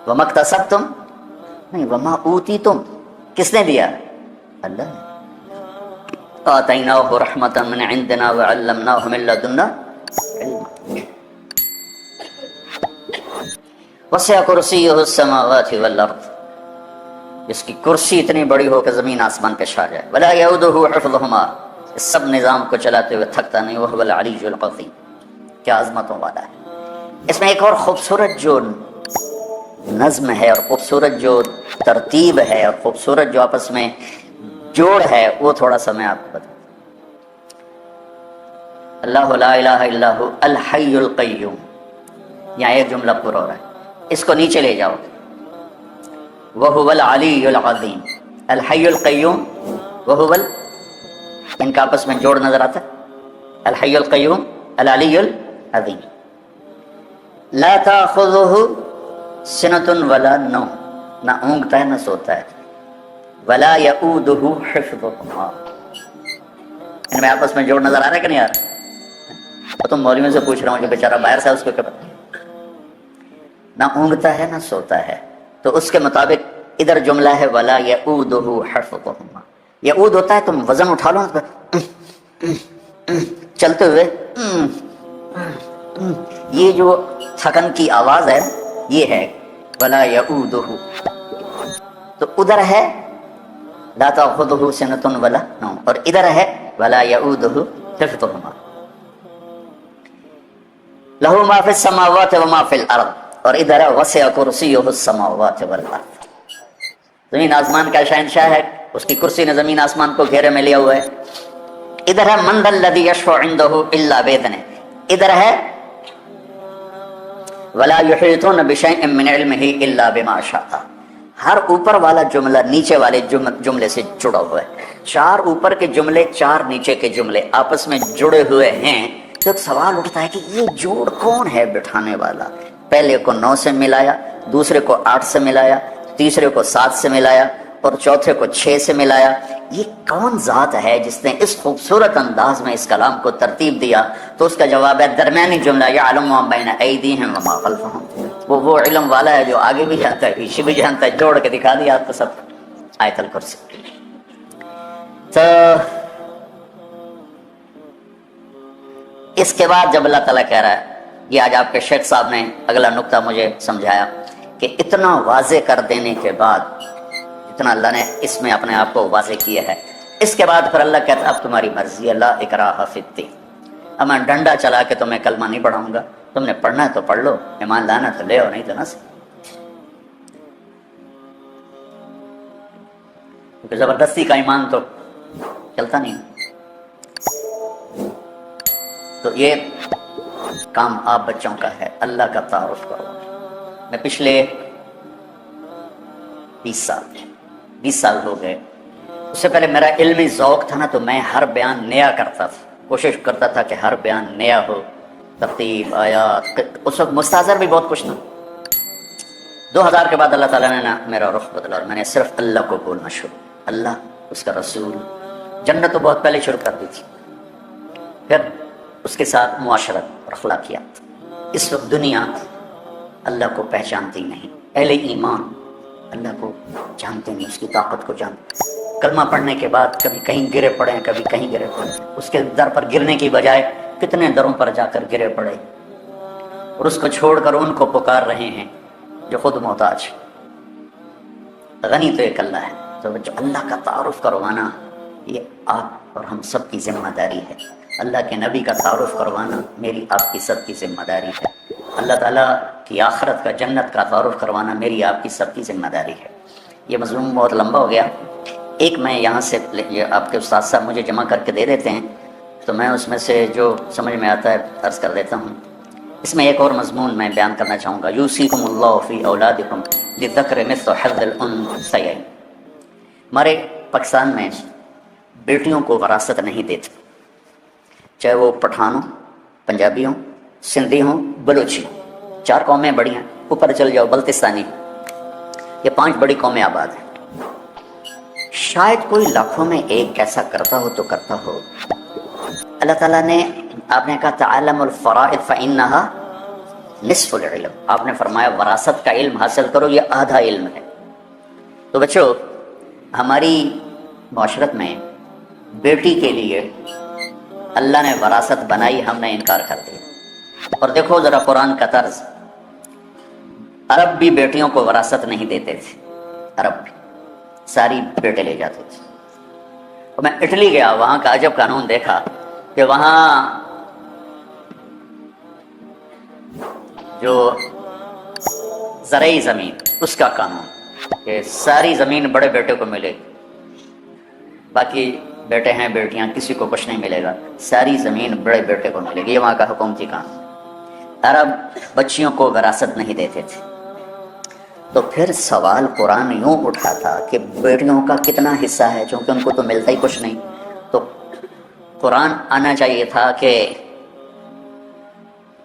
وما اکتسبتم، نہیں، وما اوتیتم کس نے دیا؟ اللہ نے. آتیناہ رحمۃ من عندنا وعلمناہ من لدنا علما. وسع کرسیہ السماوات والارض، اس کی کرسی اتنی بڑی ہو کہ زمین آسمان پہ چھا جائے. ولا یعودہ حفظہما، اس سب نظام کو چلاتے ہوئے تھکتا نہیں. وہو العلی العظیم، کیا عظمتوں والا ہے. اس میں ایک اور خوبصورت جو نظم ہے اور خوبصورت جو ترتیب ہے اور خوبصورت جو آپس میں جوڑ ہے، وہ تھوڑا سا میں آپ کو بتاؤں. اللہ لا الہ الا ہو الحی القیوم، یہاں ایک جملہ پورا ہو رہا ہے، اس کو نیچے لے جاؤ. وہو العلی العظیم، الحی القیوم، وہو ان کا آپس میں جوڑ نظر آتا ہے. الحی القیوم، العلی العظیم. لا تاخذہ سنۃ ولا نوم، نہ اونگتا ہے نہ سوتا ہے. ولا یؤودہ حفظہما، ان میں آپس میں جوڑ نظر آ رہا ہے کہ نہیں آ رہا؟ اور تم مولویوں سے پوچھ رہا ہوں جو بیچارہ باہر سے اس کو کیا پتا، نہ اونگتا ہے نہ سوتا ہے. تو اس کے مطابق ادھر جملہ ہے ولا یؤودہ حفظہما. یؤود ہوتا ہے تم وزن اٹھا لو چلتے ہوئے، یہ جو تھکن کی آواز ہے یہ ہے ولا یؤودہ. تو ادھر ہے لا تأخذہ سنۃ ولا نوم، اور ادھر ہے ولا یؤودہ حفظہما. لہ ما فی السماوات وما فی الارض، اور ادھر ہے وسع کرسیہ السماوات والارض. زمین آسمان کا شہنشاہ ہے، اس کی کرسی نے زمین آسمان کو گھیرے میں لیا ہوا ہے. ادھر ہے من ذا الذی یشفع عندہ الا باذنہ. ادھر ہے ولا یحیطون بشیء من علمہ الا بما شاء. ہر اوپر والا جملہ نیچے والے جملے سے جڑا ہوا ہے. چار اوپر کے جملے، چار نیچے کے جملے آپس میں جڑے ہوئے ہیں. تو ایک سوال اٹھتا ہے کہ یہ جوڑ کون ہے بٹھانے والا؟ پہلے کو 9 سے ملایا، دوسرے کو 8 سے ملایا، تیسرے کو 7 سے ملایا، اور چوتھے کو 6 سے ملایا. یہ کون ذات ہے جس نے اس خوبصورت انداز میں اس کلام کو ترتیب دیا؟ تو اس کا جواب ہے درمیانی جملہ یعلم ما بین ایدیہم وما خلفہم. وہ علم والا ہے جو آگے بھی جانتا ہے پیچھے بھی جانتا ہے. جوڑ کے دکھا دیا آپ کو سب آیت الکرسی. تو اس کے بعد جب اللہ تعالیٰ کہہ رہا ہے، یہ آج آپ کے شیخ صاحب نے اگلا نقطہ مجھے سمجھایا کہ اتنا واضح کر دینے کے بعد، اتنا اللہ نے اس میں اپنے آپ کو واضح کیا ہے، اس کے بعد پھر اللہ کہتا ہے اب تمہاری مرضی، لا اکراہ فی الدین. اب میں ڈنڈا چلا کے تمہیں کلمہ نہیں پڑھاؤں گا، تم نے پڑھنا ہے تو پڑھ لو، ایمان لانا تو لے اور نہیں تو نہ. کیونکہ زبردستی کا ایمان تو چلتا نہیں. تو یہ کام آپ بچوں کا ہے، اللہ کا تعارف کرو. میں پچھلے 20 سال ہو گئے، اس سے پہلے میرا علمی ذوق تھا نا، تو میں ہر بیان نیا کرتا تھا، کوشش کرتا تھا کہ ہر بیان نیا ہو، ترتیب آیات. اس وقت مستحضر بھی بہت کچھ تھا. 2000 کے بعد اللہ تعالیٰ نے میرا رخ بدلا اور میں نے صرف اللہ کو بولنا شروع، اللہ، اس کا رسول. جنت تو بہت پہلے شروع کر دی تھی، پھر اس کے ساتھ معاشرت اور اخلاقیات. اس وقت دنیا اللہ کو پہچانتی نہیں، اہل ایمان اللہ کو جانتے نہیں، اس کی طاقت کو جانتے. کلمہ پڑھنے کے بعد کبھی کہیں گرے پڑے، کبھی کہیں گرے پڑے، اس کے در پر گرنے کی بجائے کتنے دروں پر جا کر گرے پڑے، اور اس کو چھوڑ کر ان کو پکار رہے ہیں جو خود محتاج. غنی تو ایک اللہ ہے. تو جو اللہ کا تعارف کروانا یہ آپ اور ہم سب کی ذمہ داری ہے. اللہ کے نبی کا تعارف کروانا میری آپ کی سب کی ذمہ داری ہے. اللہ تعالیٰ کی آخرت کا، جنت کا تعارف کروانا میری آپ کی سب کی ذمہ داری ہے. یہ مضمون بہت لمبا ہو گیا. ایک میں یہاں سے آپ کے استاد صاحب مجھے جمع کر کے دے دیتے ہیں، تو میں اس میں سے جو سمجھ میں آتا ہے عرض کر دیتا ہوں. اس میں ایک اور مضمون میں بیان کرنا چاہوں گا. یوصیکم اللہ فی اولادکم للذکر مثل حظ الانثیین. ہمارے پاکستان میں بیٹیوں کو وراثت نہیں دیتے، چاہے وہ پٹھان ہوں، پنجابی ہوں، سندھی ہوں، بلوچی ہوں. 4 قومیں بڑی ہیں. اوپر چل جاؤ بلتستانی، یہ 5 بڑی قومیں آباد ہیں. شاید کوئی لاکھوں میں ایک ایسا کرتا ہو تو کرتا ہو. اللہ تعالیٰ نے، آپ نے کہا تعلموا الفرائض فإنها نصف العلم. آپ نے فرمایا وراثت کا علم حاصل کرو، یہ آدھا علم ہے. تو بچوں، ہماری معاشرت میں بیٹی کے لیے اللہ نے وراثت بنائی، ہم نے انکار کر دیا. اور دیکھو ذرا قرآن کا طرز. عرب بھی بیٹیوں کو وراثت نہیں دیتے تھے، عرب بھی ساری بیٹے لے جاتے تھے. اور میں اٹلی گیا، وہاں کا عجب قانون دیکھا کہ وہاں جو زرعی زمین، اس کا قانون کہ ساری زمین بڑے بیٹے کو ملے گی، باقی بیٹے ہیں بیٹیاں کسی کو کچھ نہیں ملے گا، ساری زمین بڑے بیٹے کو ملے گی. یہ وہاں کا حکومتی قانون. عرب بچیوں کو وراثت نہیں دیتے تھے. تو پھر سوال قرآن یوں اٹھا تھا کہ بیٹیوں کا کتنا حصہ ہے، چونکہ ان کو تو ملتا ہی کچھ نہیں. تو قرآن آنا چاہیے تھا کہ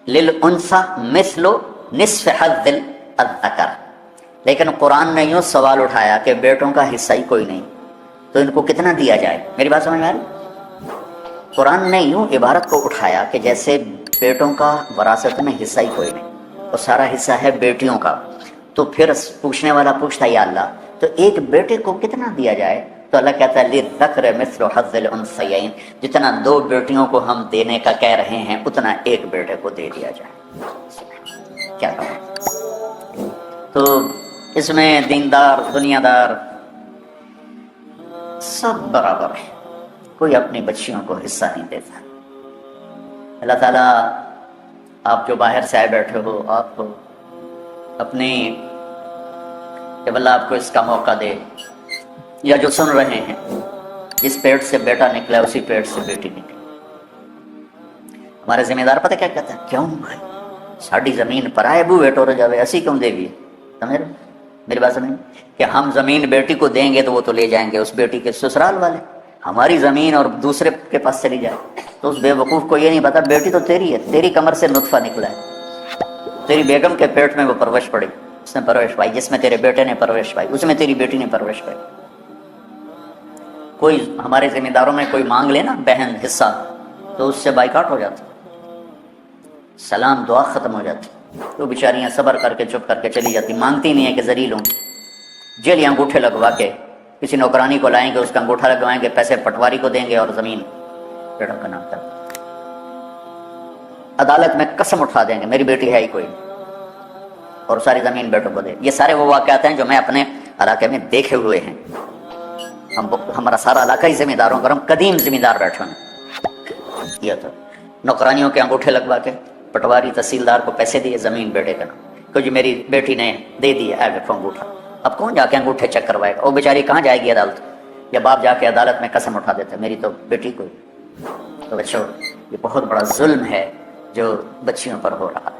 للانثى مثل نصف حظ الذکر، لیکن قرآن نے یوں سوال اٹھایا کہ بیٹوں کا حصہ ہی کوئی نہیں، تو ان کو کتنا دیا جائے. میری بات سمجھ میں آ رہی؟ قرآن نے یوں عبارت کو اٹھایا کہ جیسے بیٹوں کا وراثت میں حصہ ہی کوئی نہیں، اور سارا حصہ ہے بیٹیوں کا۔ تو پھر پوچھنے والا پوچھتا ہے یا اللہ تو ایک بیٹے کو کتنا دیا جائے؟ تو اللہ کہتا ہے للذکر مثل حظ الانثیین، جتنا دو بیٹیوں کو ہم دینے کا کہہ رہے ہیں اتنا ایک بیٹے کو دے دیا جائے۔ کیا کہا؟ تو اس میں دیندار دنیا دار سب برابر ہے، کوئی اپنی بچیوں کو حصہ نہیں دیتا۔ اللہ تعالیٰ آپ جو باہر سے آئے بیٹھے ہو، آپ کو اپنی جب اللہ آپ کو اس کا موقع دے، یا جو سن رہے ہیں جس پیٹ سے بیٹا نکلا اسی پیٹ سے بیٹی نکلی، ہمارے ذمہ دار پتہ کیا کہتے ہیں؟ کیوں بھائی ساڑی زمین پرائے بو بیٹو رہ جاوے ایسی کیوں دے گی؟ سمجھ رہے میری بات سمجھ کہ ہم زمین بیٹی کو دیں گے تو وہ تو لے جائیں گے اس بیٹی کے سسرال والے، ہماری زمین اور دوسرے کے پاس چلی جائے تو اس بے وقوف کو یہ نہیں پتا بیٹی تو تیری ہے، تیری کمر سے نطفہ نکلا ہے، تیری بیگم کے پیٹ میں وہ پرورش پڑی، اس نے پرورش پائی، جس میں تیرے بیٹے نے پرورش پائی اس میں تیری بیٹی نے پرورش پائی۔ کوئی ہمارے ذمہ داروں میں کوئی مانگ لے نا بہن حصہ تو اس سے بائیکاٹ ہو جاتا، سلام دعا ختم ہو جاتی، تو بیچاریاں صبر کر کے چپ کر کے چلی جاتی، مانگتی نہیں ہے کہ ذلیل ہوں، جیل انگوٹھے لگوا کے کسی نوکرانی کو لائیں گے، اس کا انگوٹھا لگوائیں گے، پیسے پٹواری کو دیں گے اور زمین بیٹوں کا نام کر دیں گے۔ عدالت میں قسم اٹھا دیں گے میری بیٹی ہے ہی کوئی، اور ساری زمین بیٹوں کو دے۔ یہ سارے وہ واقعات ہیں جو میں اپنے علاقے میں دیکھے ہوئے ہیں، ہمارا سارا علاقہ ہی ذمہ داروں پر ہم قدیم ذمہ دار بیٹھے ہیں۔ یہ تو نوکرانیوں کے انگوٹھے لگوا کے پٹواری تحصیلدار کو پیسے دیے، زمین بیٹے کا نام، کیونکہ میری بیٹی نے دے دیا ہے دیکھو انگوٹھا۔ اب کون جا کے انگوٹھے چیک کروائے گا؟ وہ بیچاری کہاں جائے گی عدالت؟ یا باپ جا کے عدالت میں قسم اٹھا دیتے میری تو بیٹی کو۔ تو بچوں یہ بہت بڑا ظلم ہے جو بچیوں پر ہو رہا ہے۔